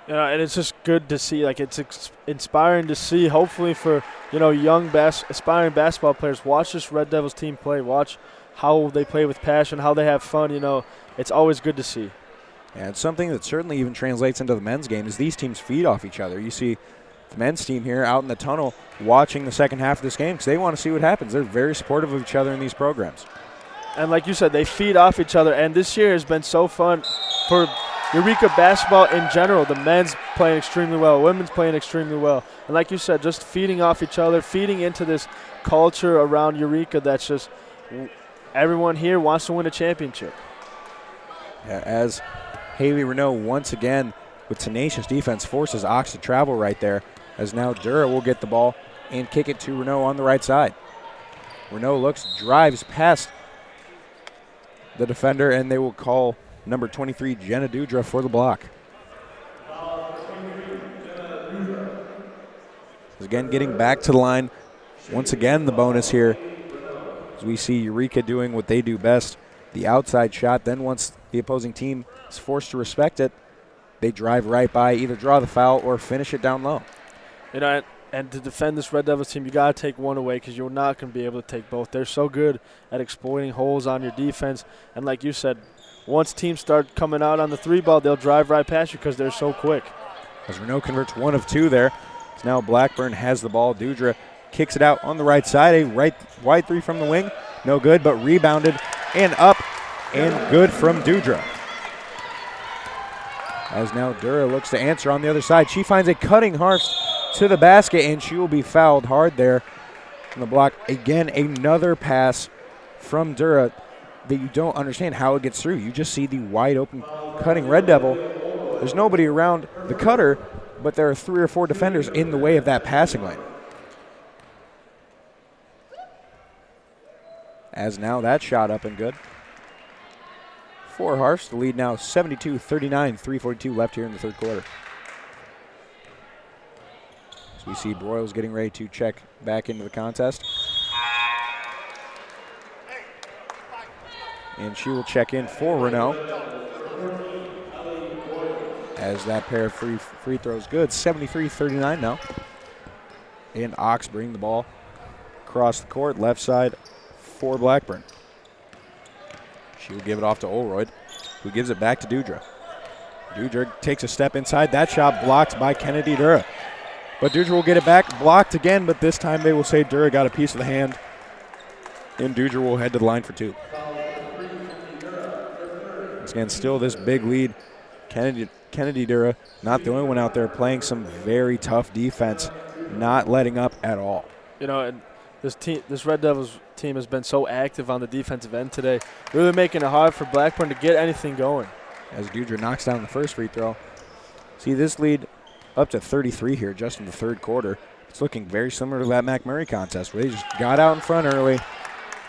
Yeah, and it's just good to see. Like, it's inspiring to see. Hopefully for, you know, young aspiring basketball players, watch this Red Devils team play. Watch how they play with passion, how they have fun. You know, it's always good to see. And something that certainly even translates into the men's game is these teams feed off each other. You see the men's team here out in the tunnel watching the second half of this game because they want to see what happens. They're very supportive of each other in these programs. And like you said, they feed off each other. And this year has been so fun for Eureka basketball in general. The men's playing extremely well, women's playing extremely well. And like you said, just feeding off each other, feeding into this culture around Eureka that's just everyone here wants to win a championship. As Haley Renault once again with tenacious defense forces Ox to travel right there, as now Dura will get the ball and kick it to Renault on the right side. Renault looks, drives past the defender, and they will call number 23, Jenna Dudra, for the block. Again, getting back to the line. Once again, the bonus here, as we see Eureka doing what they do best, the outside shot. Then once the opposing team is forced to respect it, they drive right by, either draw the foul or finish it down low. You know, and to defend this Red Devils team, you got to take one away because you're not going to be able to take both. They're so good at exploiting holes on your defense. And like you said, once teams start coming out on the three ball, they'll drive right past you because they're so quick. As Renault converts 1 of 2 there. So now Blackburn has the ball. Dudra kicks it out on the right side. A wide three from the wing. No good, but rebounded and up and good from Dudra. As now Dura looks to answer on the other side. She finds a cutting Harfst to the basket, and she will be fouled hard there on the block. Again, another pass from Dura that you don't understand how it gets through. You just see the wide open cutting Red Devil. There's nobody around the cutter, but there are 3 or 4 defenders in the way of that passing lane. As now that shot up and good. For Harfst, the lead now 72-39, 3:42 left here in the third quarter. We see Broyles getting ready to check back into the contest. And she will check in for Renault. As that pair of free throws good, 73-39 now. And Ox bring the ball across the court, left side for Blackburn. She will give it off to Olroyd, who gives it back to Dudra. Dudra takes a step inside. That shot blocked by Kennedy Dura. But Dudra will get it back, blocked again, but this time they will say Dura got a piece of the hand, and Dudra will head to the line for 2. Once again, still this big lead. Kennedy Dura, not the only one out there playing some very tough defense, not letting up at all. You know, and This Red Devils team has been so active on the defensive end today, really making it hard for Blackburn to get anything going. As Dudra knocks down the first free throw. See this lead up to 33 here just in the third quarter. It's looking very similar to that McMurray contest where they just got out in front early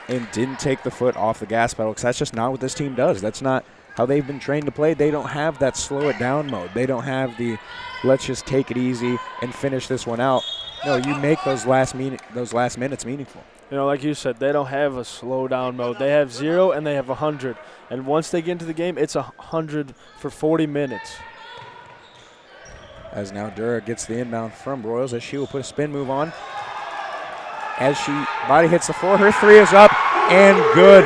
and didn't take the foot off the gas pedal, because that's just not what this team does. That's not how they've been trained to play. They don't have that slow it down mode. They don't have the let's just take it easy and finish this one out. No, you make those last minutes meaningful. You know, like you said, they don't have a slow down mode. They have 0 and they have 100. And once they get into the game, it's 100 for 40 minutes. As now Dura gets the inbound from Broyles, as she will put a spin move on. As she body hits the floor, her three is up and good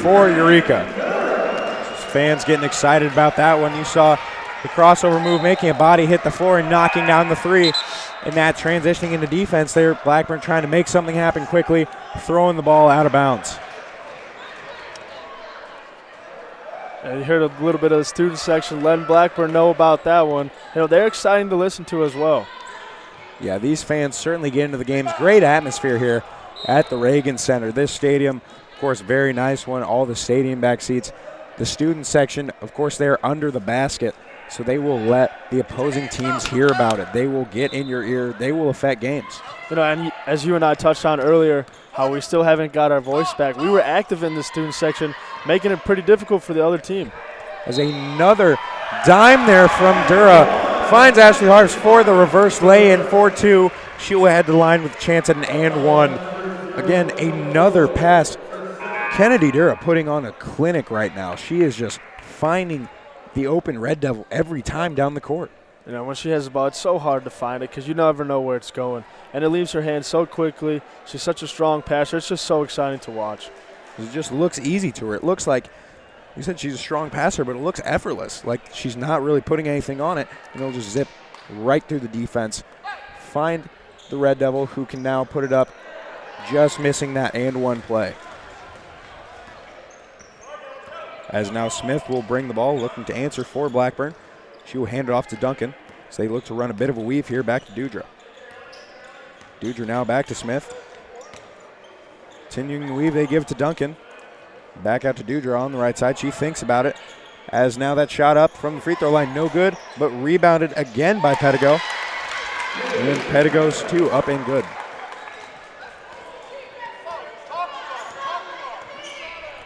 for Eureka. Fans getting excited about that one. You saw the crossover move, making a body hit the floor and knocking down the three. And that transitioning into defense there, Blackburn trying to make something happen quickly, throwing the ball out of bounds. And you heard a little bit of the student section letting Blackburn know about that one. You know, they're exciting to listen to as well. Yeah, these fans certainly get into the games. Great atmosphere here at the Reagan Center. This stadium, of course, very nice one. All the stadium back seats. The student section, of course, they're under the basket, so they will let the opposing teams hear about it. They will get in your ear. They will affect games. You know, and as you and I touched on earlier, how we still haven't got our voice back. We were active in the student section, making it pretty difficult for the other team. As another dime there from Dura finds Ashley Harps for the reverse lay-in 4-2. She will head to the line with a chance at an and one. Again, another pass. Kennedy Dura putting on a clinic right now. She is just finding the open Red Devil every time down the court. You know, when she has the ball, it's so hard to find it because you never know where it's going. And it leaves her hands so quickly. She's such a strong passer. It's just so exciting to watch. It just looks easy to her. It looks like, you said she's a strong passer, but it looks effortless. Like she's not really putting anything on it, and it'll just zip right through the defense. Find the Red Devil, who can now put it up, just missing that and one play. As now Smith will bring the ball, looking to answer for Blackburn. She will hand it off to Duncan. So they look to run a bit of a weave here, back to Dudra. Dudra now back to Smith. Continuing the weave, they give it to Duncan. Back out to Dudra on the right side. She thinks about it. As now that shot up from the free throw line, no good, but rebounded again by Pedigo. And then Pedigo's two up and good.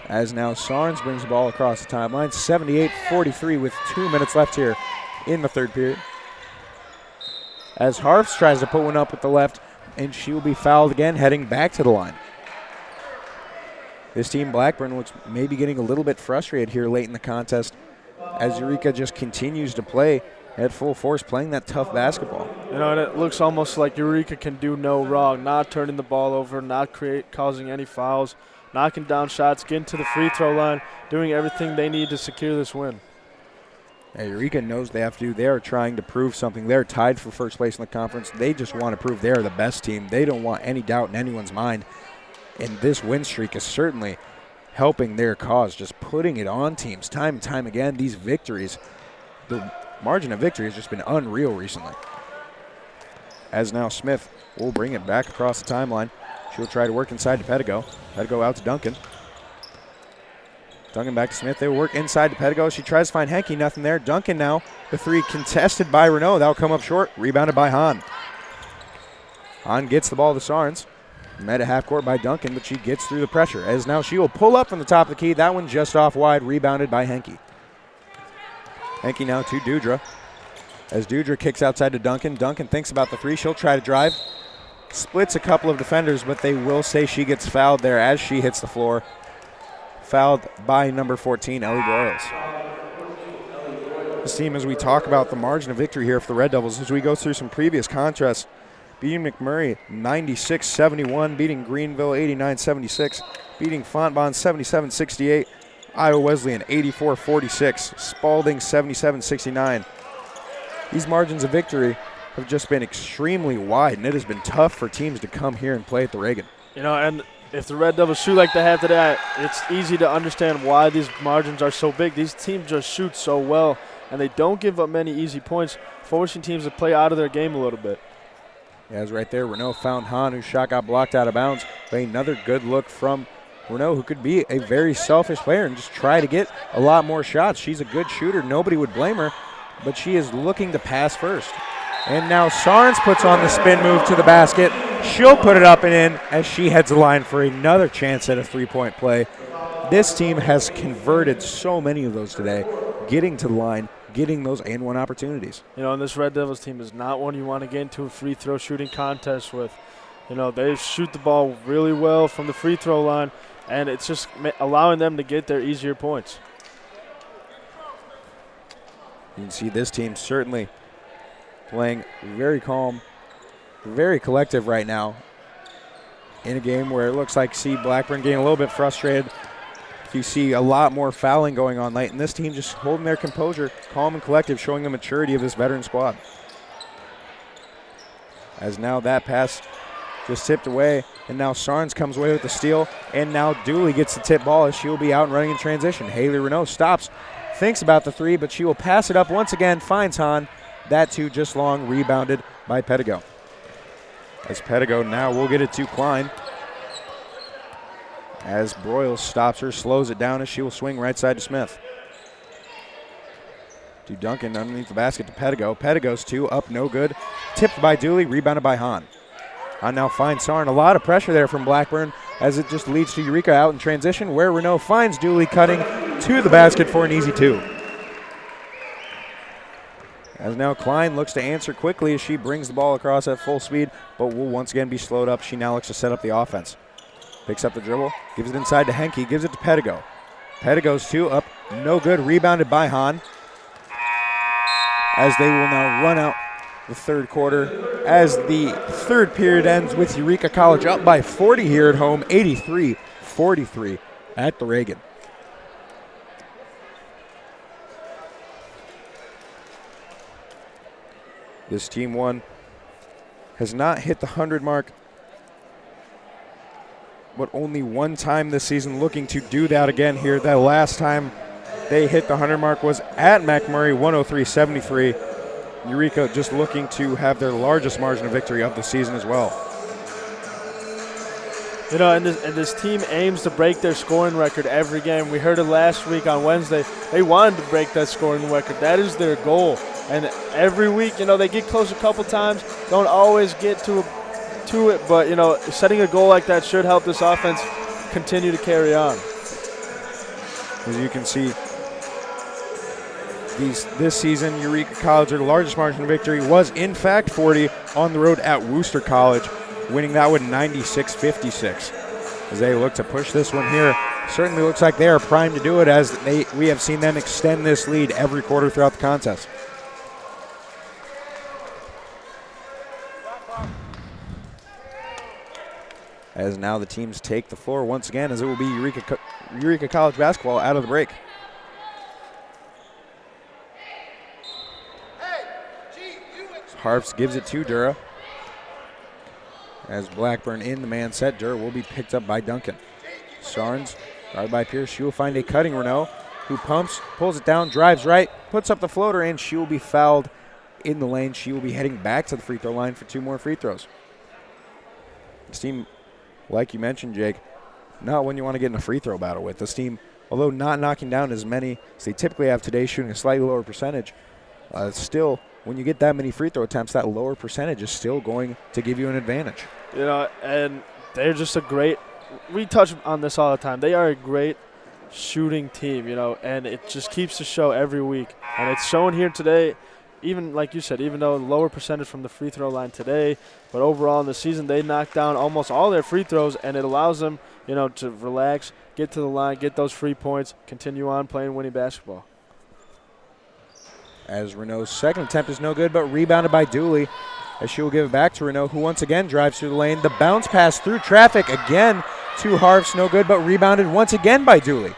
As now Sarnes brings the ball across the timeline. 78-43 with 2 minutes left here in the third period. As Harfs tries to put one up with the left, and she will be fouled again, heading back to the line. This team, Blackburn, looks maybe getting a little bit frustrated here late in the contest as Eureka just continues to play at full force, playing that tough basketball. You know, and it looks almost like Eureka can do no wrong, not turning the ball over, not causing any fouls, knocking down shots, getting to the free throw line, doing everything they need to secure this win. Yeah, Eureka knows they have to do. They are trying to prove something. They're tied for first place in the conference. They just want to prove they're the best team. They don't want any doubt in anyone's mind. And this win streak is certainly helping their cause, just putting it on teams time and time again. These victories, the margin of victory has just been unreal recently. As now Smith will bring it back across the timeline. She'll try to work inside to Pedigo. Pedigo out to Duncan. Duncan back to Smith. They will work inside to Pedigo. She tries to find Henke. Nothing there. Duncan now. The three contested by Renault. That'll come up short. Rebounded by Hahn. Hahn gets the ball to Sarnes. Met at half court by Duncan, but she gets through the pressure. As now she will pull up from the top of the key. That one just off wide. Rebounded by Henke. Henke now to Dudra. As Dudra kicks outside to Duncan. Duncan thinks about the three. She'll try to drive. Splits a couple of defenders, but they will say she gets fouled there as she hits the floor. Fouled by number 14, Ellie Broyles. This team, as we talk about the margin of victory here for the Red Devils, as we go through some previous contrasts, beating McMurray 96-71, beating Greenville 89-76, beating Fontbonne 77-68, Iowa Wesleyan 84-46, Spalding 77-69. These margins of victory have just been extremely wide, and it has been tough for teams to come here and play at the Reagan. You know, and if the Red Devils shoot like they have today, it's easy to understand why these margins are so big. These teams just shoot so well, and they don't give up many easy points, forcing teams to play out of their game a little bit. As right there, Renault found Hahn, whose shot got blocked out of bounds. But another good look from Renault, who could be a very selfish player and just try to get a lot more shots. She's a good shooter. Nobody would blame her, but she is looking to pass first. And now Sarnes puts on the spin move to the basket. She'll put it up and in as she heads the line for another chance at a three-point play. This team has converted so many of those today, getting to the line, getting those and-one opportunities. You know, and this Red Devils team is not one you want to get into a free throw shooting contest with. You know, they shoot the ball really well from the free throw line, and it's just allowing them to get their easier points. You can see this team certainly playing very calm, very collective right now in a game where it looks like Blackburn getting a little bit frustrated. You see a lot more fouling going on late, and this team just holding their composure, calm and collective, showing the maturity of this veteran squad. As now that pass just tipped away, and now Sarnes comes away with the steal, and now Dooley gets the tip ball as she will be out and running in transition. Haley Renault stops, thinks about the three, but she will pass it up once again, finds Hahn. That too just long, rebounded by Pedigo. As Pedigo now will get it to Klein. As Broyles stops her, slows it down as she will swing right side to Smith. To Duncan underneath the basket to Pedigo. Pedigo's two, up no good. Tipped by Dooley, rebounded by Hahn. Hahn now finds Sarn. A lot of pressure there from Blackburn as it just leads to Eureka out in transition, where Renault finds Dooley cutting to the basket for an easy two. As now Klein looks to answer quickly as she brings the ball across at full speed, but will once again be slowed up. She now looks to set up the offense. Picks up the dribble, gives it inside to Henke, gives it to Pedigo. Pedigo's two, up no good, rebounded by Hahn. As they will now run out the third quarter as the third period ends with Eureka College up by 40 here at home, 83-43 at the Reagan. This team one has not hit the 100 mark, but only one time this season looking to do that again here. That last time they hit the 100 mark was at McMurray, 103-73. Eureka just looking to have their largest margin of victory of the season as well. You know, and this team aims to break their scoring record every game. We heard it last week on Wednesday. They wanted to break that scoring record. That is their goal. And every week, you know, they get close a couple times, don't always get to it, but, you know, setting a goal like that should help this offense continue to carry on. As you can see, this season, Eureka College, their largest margin of victory was, in fact, 40 on the road at Worcester College, winning that one 96-56. As they look to push this one here, certainly looks like they are primed to do it, as we have seen them extend this lead every quarter throughout the contest. As now the teams take the floor once again, as it will be Eureka College basketball out of the break. Harps gives it to Dura. As Blackburn in the man set, Dura will be picked up by Duncan. Sarnes, guarded by Pierce. She will find a cutting Renault, who pumps, pulls it down, drives right, puts up the floater, and she will be fouled in the lane. She will be heading back to the free throw line for two more free throws. This team, like you mentioned, Jake, not one you want to get in a free throw battle with. This team, although not knocking down as many as they typically have today, shooting a slightly lower percentage, still, when you get that many free throw attempts, that lower percentage is still going to give you an advantage. You know, and they're just a great – we touch on this all the time. They are a great shooting team, you know, and it just keeps to show every week. And it's shown here today, even like you said, even though lower percentage from the free throw line today, but overall in the season they knock down almost all their free throws, and it allows them, you know, to relax, get to the line, get those free points, continue on playing winning basketball. As Renault's second attempt is no good, but rebounded by Dooley, as she will give it back to Renault, who once again drives through the lane. The bounce pass through traffic again to Harps, no good, but rebounded once again by Dooley.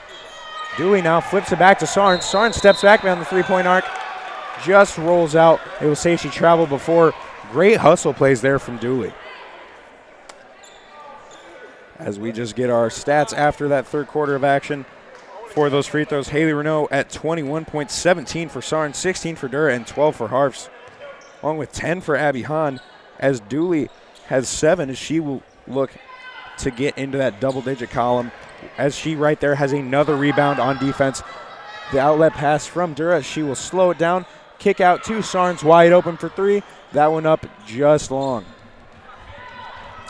Dooley now flips it back to Sarnes. Sarnes steps back behind the three-point arc, just rolls out. It will say she traveled before. Great hustle plays there from Dooley. As we just get our stats after that third quarter of action for those free throws, Haley Renault at 21 points, 17 for Sarnes, 16 for Dura, and 12 for Harps, along with 10 for Abby Hahn. as Dooley has 7 as she will look to get into that double-digit column as she right there has another rebound on defense. The outlet pass from Dura. She will slow it down, kick out to Sarnes, wide open for 3. That one up just long.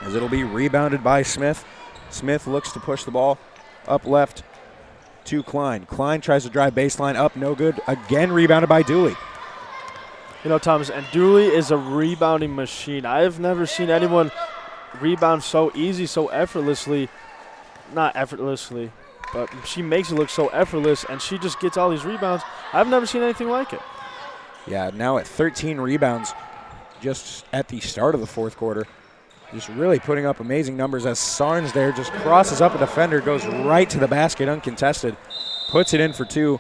As it'll be rebounded by Smith. Smith looks to push the ball up left to Klein. Klein tries to drive baseline up, no good. Again rebounded by Dooley. You know, Thomas, and Dooley is a rebounding machine. I have never seen anyone rebound so easy, so effortlessly. Not effortlessly, but she makes it look so effortless, and she just gets all these rebounds. I've never seen anything like it. Yeah, now at 13 rebounds just at the start of the fourth quarter. Just really putting up amazing numbers as Sarnes there just crosses up a defender, goes right to the basket uncontested, puts it in for 2.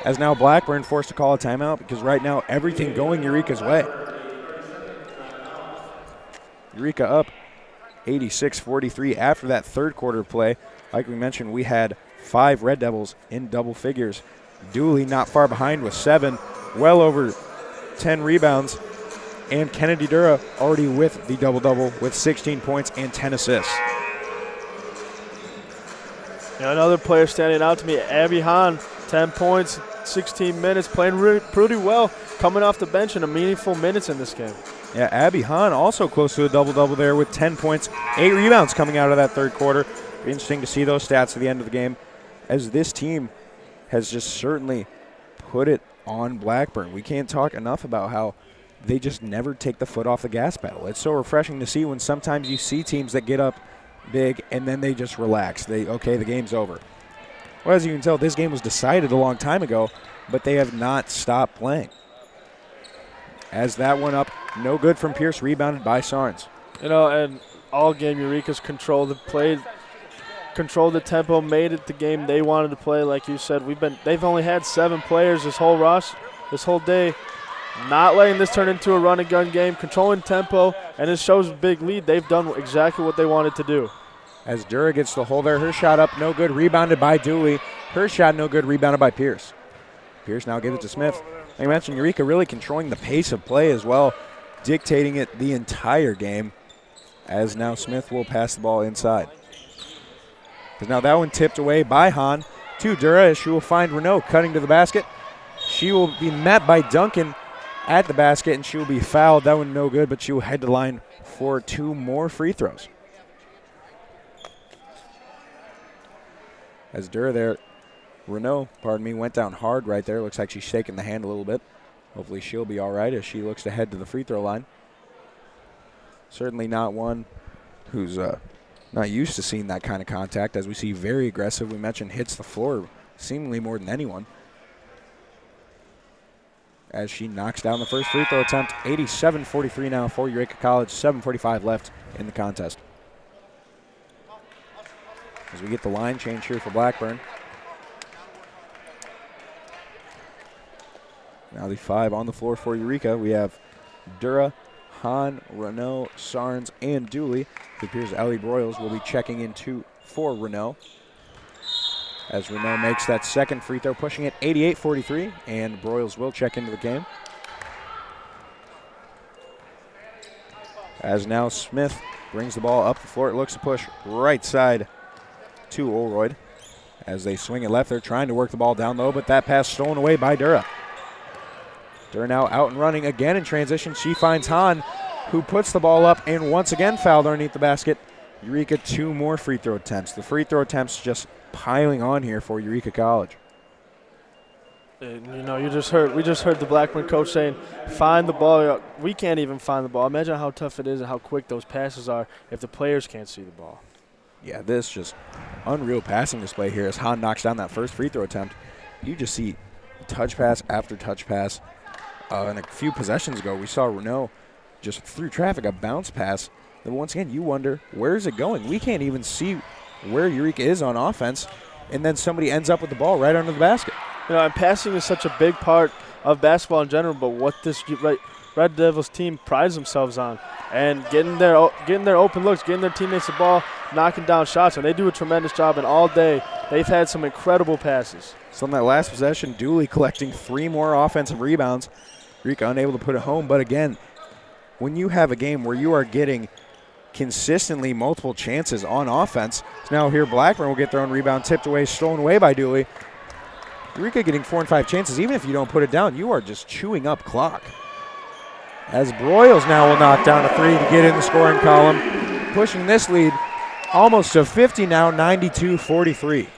As now Blackburn forced to call a timeout because right now everything going Eureka's way. Eureka up 86-43 after that third quarter play. Like we mentioned, we had 5 Red Devils in double figures. Dooley not far behind with 7, well over 10 rebounds. And Kennedy Dura already with the double-double with 16 points and 10 assists. Yeah, another player standing out to me, Abby Hahn, 10 points, 16 minutes, playing pretty well, coming off the bench in a meaningful minutes in this game. Yeah, Abby Hahn also close to a double-double there with 10 points, 8 rebounds coming out of that third quarter. Be interesting to see those stats at the end of the game as this team has just certainly put it on Blackburn. We can't talk enough about how they just never take the foot off the gas pedal. It's so refreshing to see when sometimes you see teams that get up big and then they just relax. Okay, the game's over. Well, as you can tell, this game was decided a long time ago, but they have not stopped playing. As that one up, no good from Pierce, rebounded by Sarnes. You know, and all game Eureka's controlled the play, controlled the tempo, made it the game they wanted to play. Like you said, they've only had 7 players this whole day. Not letting this turn into a run-and-gun game, controlling tempo, and it shows a big lead. They've done exactly what they wanted to do. As Dura gets the hole there, her shot up, no good, rebounded by Dooley. Her shot no good, rebounded by Pierce. Pierce now gives it to Smith. Like I mentioned, Eureka really controlling the pace of play as well, dictating it the entire game, as now Smith will pass the ball inside. Because now that one tipped away by Hahn to Dura, as she will find Renault cutting to the basket. She will be met by Duncan at the basket, and she will be fouled. That one no good, but she will head to the line for 2 more free throws. As Dura there, Renault, went down hard right there. Looks like she's shaking the hand a little bit. Hopefully she'll be all right as she looks to head to the free throw line. Certainly not one who's not used to seeing that kind of contact, as we see very aggressive. We mentioned hits the floor seemingly more than anyone. As she knocks down the first free throw attempt. 87-43 now for Eureka College. 7:45 left in the contest. As we get the line change here for Blackburn. Now the 5 on the floor for Eureka. We have Dura, Hahn, Renault, Sarnes, and Dooley. It appears Ellie Broyles will be checking in for Renault. As Renault makes that second free throw, pushing it 88-43, and Broyles will check into the game. As now Smith brings the ball up the floor. It looks to push right side to Olroyd. As they swing it left, they're trying to work the ball down low, but that pass stolen away by Dura. Dura now out and running again in transition. She finds Hahn, who puts the ball up and once again fouled underneath the basket. Eureka 2 more free throw attempts. The free throw attempts just piling on here for Eureka College. And, you know, we just heard the Blackburn coach saying, find the ball. We can't even find the ball. Imagine how tough it is and how quick those passes are if the players can't see the ball. Yeah, this just unreal passing display here as Hahn knocks down that first free throw attempt. You just see touch pass after touch pass. And a few possessions ago, we saw Renault just through traffic, a bounce pass. Then once again, you wonder, where is it going? We can't even see where Eureka is on offense, and then somebody ends up with the ball right under the basket. You know, and passing is such a big part of basketball in general, but what this Red Devils team prides themselves on, and getting their open looks, getting their teammates the ball, knocking down shots, and they do a tremendous job, and all day they've had some incredible passes. So on that last possession, Dooley collecting 3 more offensive rebounds. Eureka unable to put it home, but again, when you have a game where you are getting consistently multiple chances on offense. So now here Blackburn will get their own rebound, tipped away, stolen away by Dooley. Eureka getting 4 and 5 chances. Even if you don't put it down, you are just chewing up clock. As Broyles now will knock down a 3 to get in the scoring column, pushing this lead almost to 50 now, 92-43.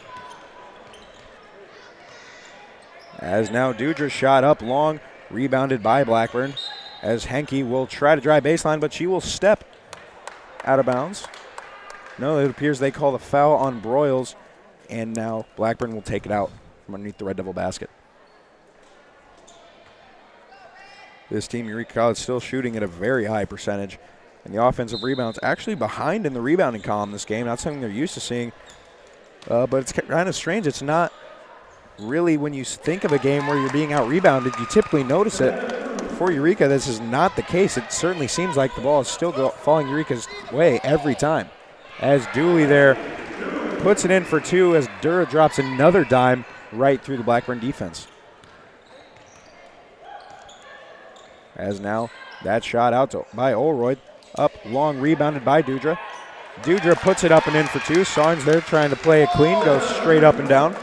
As now Dudra's shot up long, rebounded by Blackburn. As Henke will try to drive baseline, but she will step out of bounds. No, it appears they call the foul on Broyles, and now Blackburn will take it out from underneath the Red Devil basket. This team, Eureka College, still shooting at a very high percentage, and the offensive rebounds actually behind in the rebounding column this game. Not something they're used to seeing, but it's kind of strange. It's not really, when you think of a game where you're being out-rebounded, you typically notice it. For Eureka, this is not the case. It certainly seems like the ball is still falling Eureka's way every time. As Dooley there puts it in for 2, as Dura drops another dime right through the Blackburn defense. As now that shot out by Olroyd, up long, rebounded by Dudra. Dudra puts it up and in for 2. Sarnes there trying to play it clean, goes straight up and down.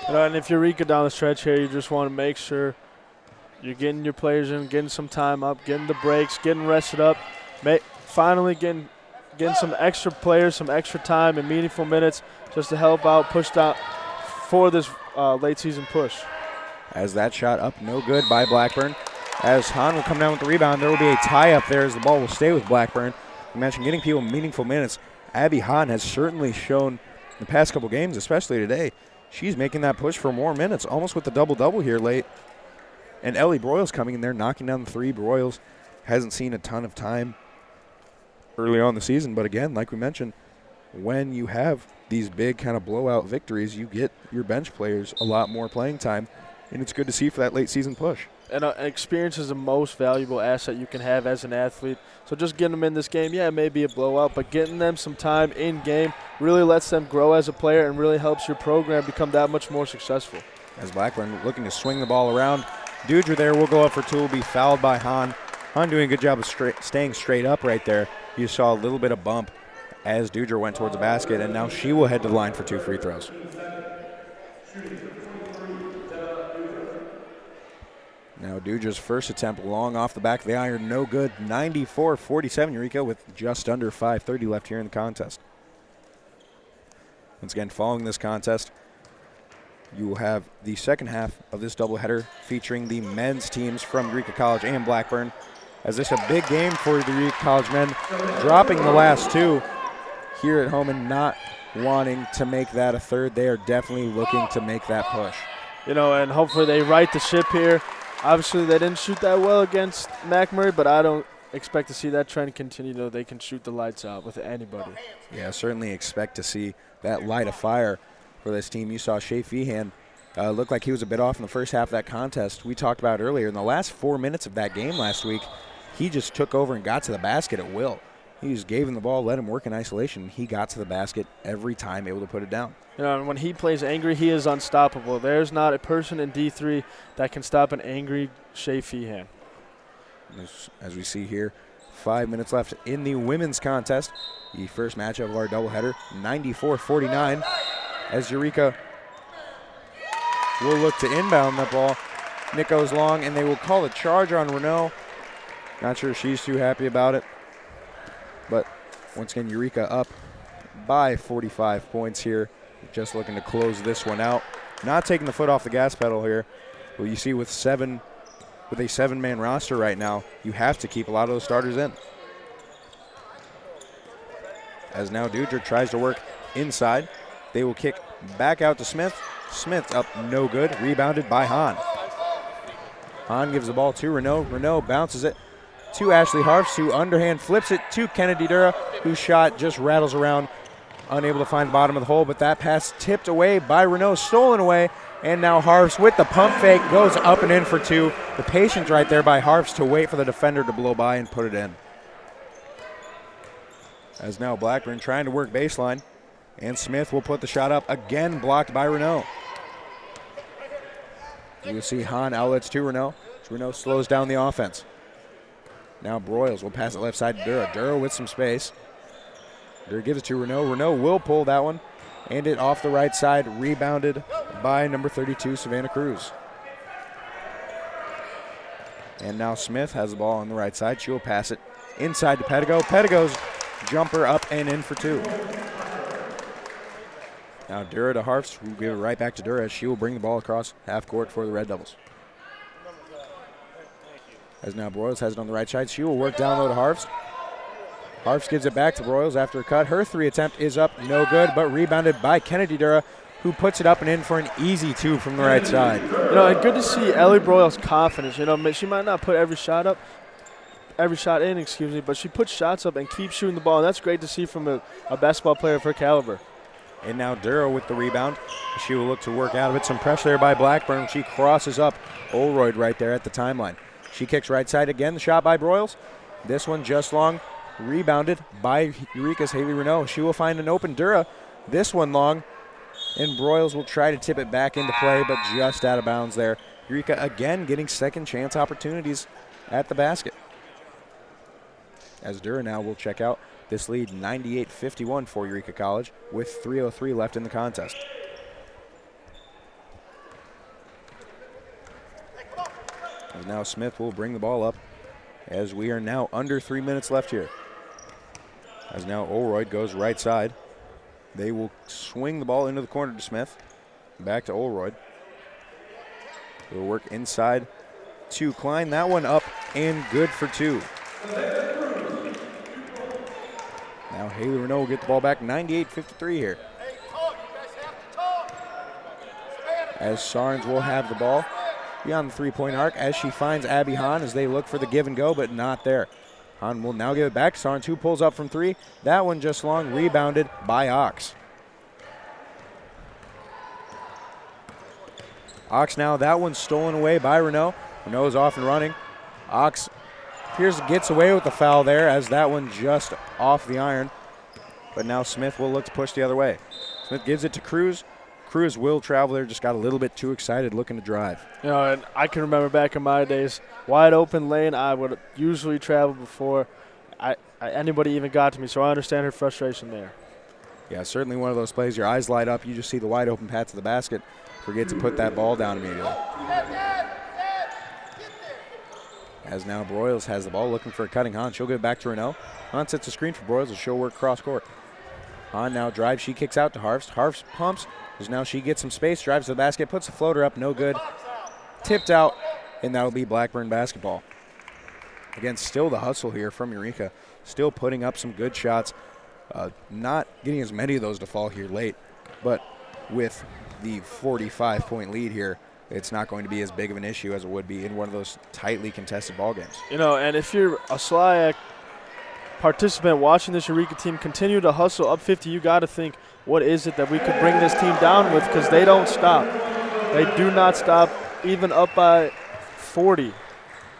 And if you're Eureka down the stretch here, you just want to make sure you're getting your players in, getting some time up, getting the breaks, getting rested up, finally getting some extra players, some extra time and meaningful minutes just to help out, push down for this late season push. As that shot up, no good by Blackburn. As Hahn will come down with the rebound, there will be a tie up there as the ball will stay with Blackburn. You mentioned getting people meaningful minutes. Abby Hahn has certainly shown the past couple games, especially today, she's making that push for more minutes, almost with the double-double here late. And Ellie Broyles coming in there, knocking down the 3. Broyles hasn't seen a ton of time early on in the season. But again, like we mentioned, when you have these big kind of blowout victories, you get your bench players a lot more playing time. And it's good to see for that late season push. And experience is the most valuable asset you can have as an athlete. So just getting them in this game, yeah, it may be a blowout, but getting them some time in game really lets them grow as a player and really helps your program become that much more successful. As Blackburn looking to swing the ball around, Dudra there will go up for 2, will be fouled by Hahn. Hahn doing a good job of staying straight up right there. You saw a little bit of bump as Dudra went towards the basket, and now she will head to the line for 2 free throws. Now Dudra's first attempt long off the back of the iron, no good. 94-47 Eureka with just under 5:30 left here in the contest. Once again, following this contest, you will have the second half of this doubleheader featuring the men's teams from Eureka College and Blackburn. As this is a big game for the Eureka College men, dropping the last 2 here at home and not wanting to make that a third. They are definitely looking to make that push. And hopefully they right the ship here. Obviously, they didn't shoot that well against McMurray, but I don't expect to see that trend continue, though. They can shoot the lights out with anybody. Yeah, certainly expect to see that light of fire for this team. You saw Shea Feehan look like he was a bit off in the first half of that contest. We talked about earlier, in the last 4 minutes of that game last week, he just took over and got to the basket at will. He just gave him the ball, let him work in isolation. He got to the basket every time, able to put it down. And when he plays angry, he is unstoppable. There's not a person in D3 that can stop an angry Shea Feehan. As we see here, 5 minutes left in the women's contest. The first matchup of our doubleheader, 94-49. As Eureka will look to inbound that ball. Nick goes long, and they will call a charge on Renault. Not sure she's too happy about it. But once again, Eureka up by 45 points here. Just looking to close this one out. Not taking the foot off the gas pedal here. Well, you see with a 7-man roster right now, you have to keep a lot of those starters in. As now Dudra tries to work inside. They will kick back out to Smith. Smith up, no good. Rebounded by Hahn. Hahn gives the ball to Renault. Renault bounces it to Ashley Harfs, who underhand flips it to Kennedy Dura, whose shot just rattles around, unable to find the bottom of the hole, but that pass tipped away by Renault, stolen away, and now Harfs with the pump fake goes up and in for 2. The patience right there by Harfs to wait for the defender to blow by and put it in. As now Blackburn trying to work baseline, and Smith will put the shot up, again blocked by Renault. You will see Hahn outlets to Renault. Renault slows down the offense. Now Broyles will pass it left side to Dura. Dura with some space. Dura gives it to Renault. Renault will pull that one. And it off the right side, rebounded by number 32, Savannah Cruz. And now Smith has the ball on the right side. She will pass it inside to Pedigo. Pedigo's jumper up and in for 2. Now Dura to Harfst, who will give it right back to Dura. She will bring the ball across half court for the Red Devils. As now Broyles has it on the right side. She will work down low to Harfst. Harfst gives it back to Broyles after a cut. Her 3 attempt is up, no good, but rebounded by Kennedy Dura, who puts it up and in for an easy 2 from the right side. And good to see Ellie Broyles' confidence. She might not put every shot in, but she puts shots up and keeps shooting the ball, and that's great to see from a basketball player of her caliber. And now Dura with the rebound. She will look to work out of it. Some pressure there by Blackburn. She crosses up Olroyd right there at the timeline. She kicks right side again. The shot by Broyles. This one just long. Rebounded by Eureka's Haley Renault. She will find an open Dura. This one long. And Broyles will try to tip it back into play, but just out of bounds there. Eureka again getting second chance opportunities at the basket. As Dura now will check out this lead 98-51 for Eureka College with 3:03 left in the contest. As now Smith will bring the ball up as we are now under 3 minutes left here. As now Olroyd goes right side. They will swing the ball into the corner to Smith. Back to Olroyd. They'll work inside to Klein. That one up and good for 2. Now Haley Renault will get the ball back, 98-53 here. As Sarnes will have the ball beyond the 3-point arc as she finds Abby Hahn as they look for the give and go, but not there. Hahn will now give it back to Sarnes, who pulls up from 3. That one just long, rebounded by Ox. Ox now, that one's stolen away by Renault. Renault is off and running. Ox Pierce gets away with the foul there as that one just off the iron. But now Smith will look to push the other way. Smith gives it to Cruz. Cruz will travel there, just got a little bit too excited looking to drive. And I can remember back in my days, wide open lane, I would usually travel before anybody even got to me, so I understand her frustration there. Yeah, certainly one of those plays, your eyes light up, you just see the wide open path to the basket, forget to put that ball down immediately. As now Broyles has the ball, looking for a cutting Hahn. She'll give it back to Renault. Hahn sets a screen for Broyles, and she'll work cross court. Hahn now drives, she kicks out to Harfst. Harfst pumps, as now she gets some space, drives to the basket, puts the floater up, no good. Tipped out, and that'll be Blackburn basketball. Again, still the hustle here from Eureka. Still putting up some good shots. Not getting as many of those to fall here late, but with the 45-point lead here, it's not going to be as big of an issue as it would be in one of those tightly contested ball games. And if you're a SLIAC participant watching this Eureka team continue to hustle up 50, you got to think, what is it that we could bring this team down with? Because they don't stop. They do not stop, even up by 40.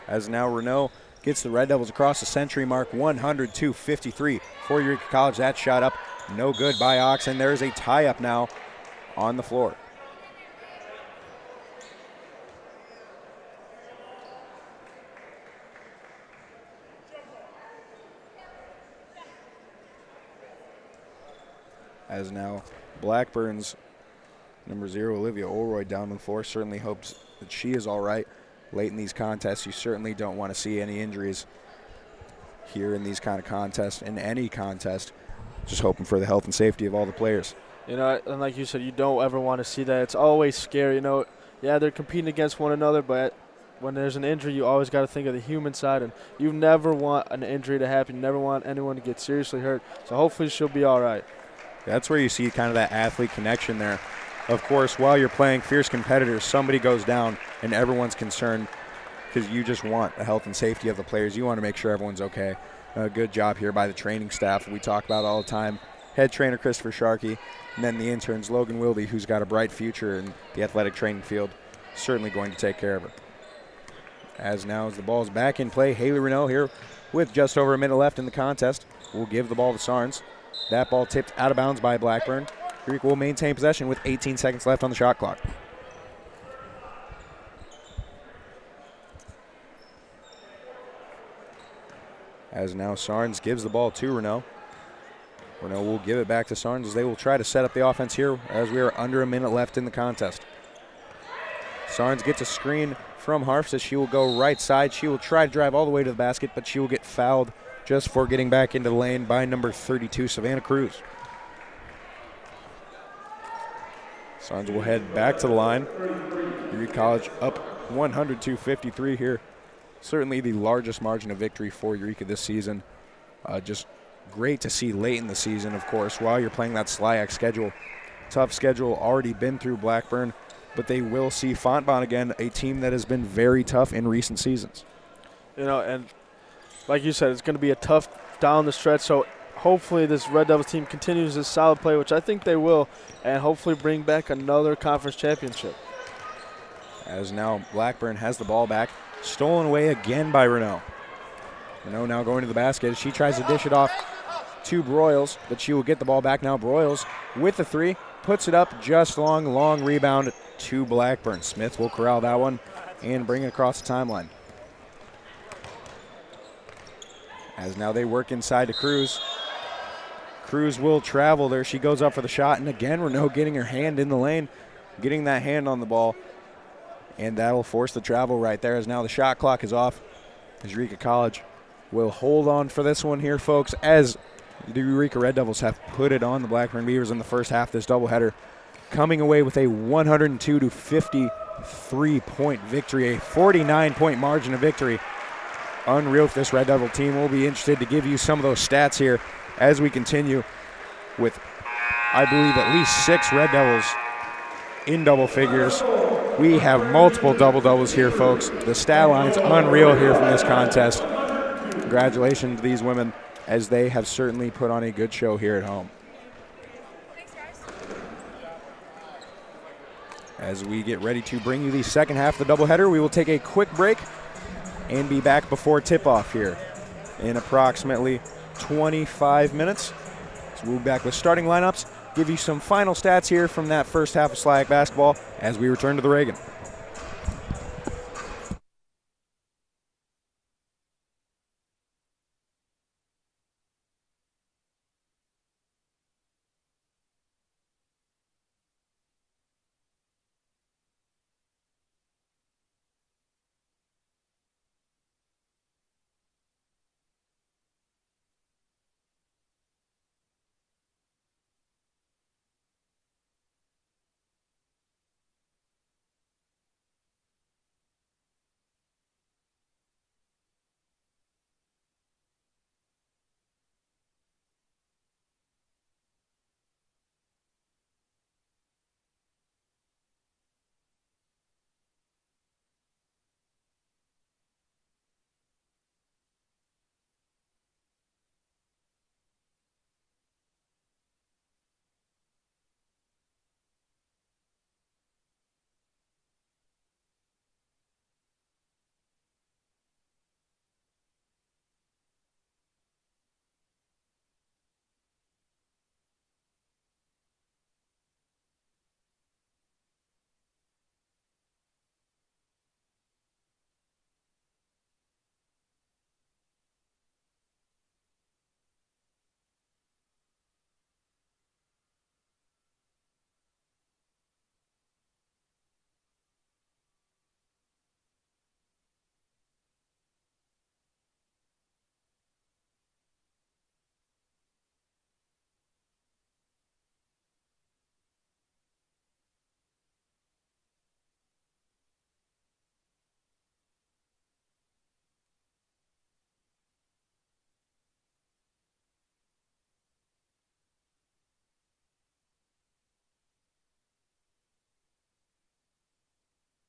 As now Renault gets the Red Devils across the century mark, 102-53 for Eureka College. That shot up, no good by Ox, and there's a tie-up now on the floor. As now Blackburn's number 0, Olivia Olroyd, down on the floor. Certainly hopes that she is all right late in these contests. You certainly don't want to see any injuries here in these kind of contests, in any contest. Just hoping for the health and safety of all the players. And like you said, you don't ever want to see that. It's always scary. Yeah, they're competing against one another, but when there's an injury, you always got to think of the human side, and you never want an injury to happen. You never want anyone to get seriously hurt. So hopefully she'll be all right. That's where you see kind of that athlete connection there. Of course, while you're playing fierce competitors, somebody goes down and everyone's concerned because you just want the health and safety of the players. You want to make sure everyone's okay. Good job here by the training staff we talk about all the time. Head trainer Christopher Sharkey, and then the interns Logan Wilby, who's got a bright future in the athletic training field, certainly going to take care of it. As now as the ball's back in play, Haley Renault here with just over a minute left in the contest will give the ball to Sarnes. That ball tipped out of bounds by Blackburn. Eureka will maintain possession with 18 seconds left on the shot clock. as now Sarnes gives the ball to Renault. Renault will give it back to Sarnes as they will try to set up the offense here as we are under a minute left in the contest. Sarnes gets a screen from Harfs as she will go right side. She will try to drive all the way to the basket, but she will get fouled just for getting back into the lane by number 32, Savannah Cruz. Sarnes will head back to the line. Eureka College up 102-53 here. Certainly the largest margin of victory for Eureka this season. Just great to see late in the season, of course, while you're playing that SLIAC schedule. Tough schedule, already been through Blackburn, but they will see Fontbonne again, a team that has been very tough in recent seasons. You know, and like you said, it's going to be a tough down the stretch, so hopefully this Red Devils team continues this solid play, which I think they will, and hopefully bring back another conference championship. As now Blackburn has the ball back, stolen away again by Renault. Renault now going to the basket. She tries to dish it off to Broyles, but she will get the ball back now. Broyles with the three, puts it up just long rebound to Blackburn. Smith will corral that one and bring it across the timeline. As now they work inside to Cruz. Cruz will travel there. She goes up for the shot, and again Renault getting her hand in the lane, getting that hand on the ball, and that'll force the travel right there as now the shot clock is off. As Eureka College will hold on for this one here, folks, as the Eureka Red Devils have put it on the Blackburn Beavers in the first half of this doubleheader, coming away with a 102-53-point victory, a 49-point margin of victory. Unreal for this Red Devil team. We'll be interested to give you some of those stats here as we continue with, I believe, at least 6 Red Devils in double figures. We have multiple double-doubles here, folks. The stat line's unreal here from this contest. Congratulations to these women, as they have certainly put on a good show here at home. As we get ready to bring you the second half of the doubleheader, we will take a quick break and be back before tip-off here in approximately 25 minutes. So we'll be back with starting lineups, give you some final stats here from that first half of SLIAC basketball as we return to the Reagan.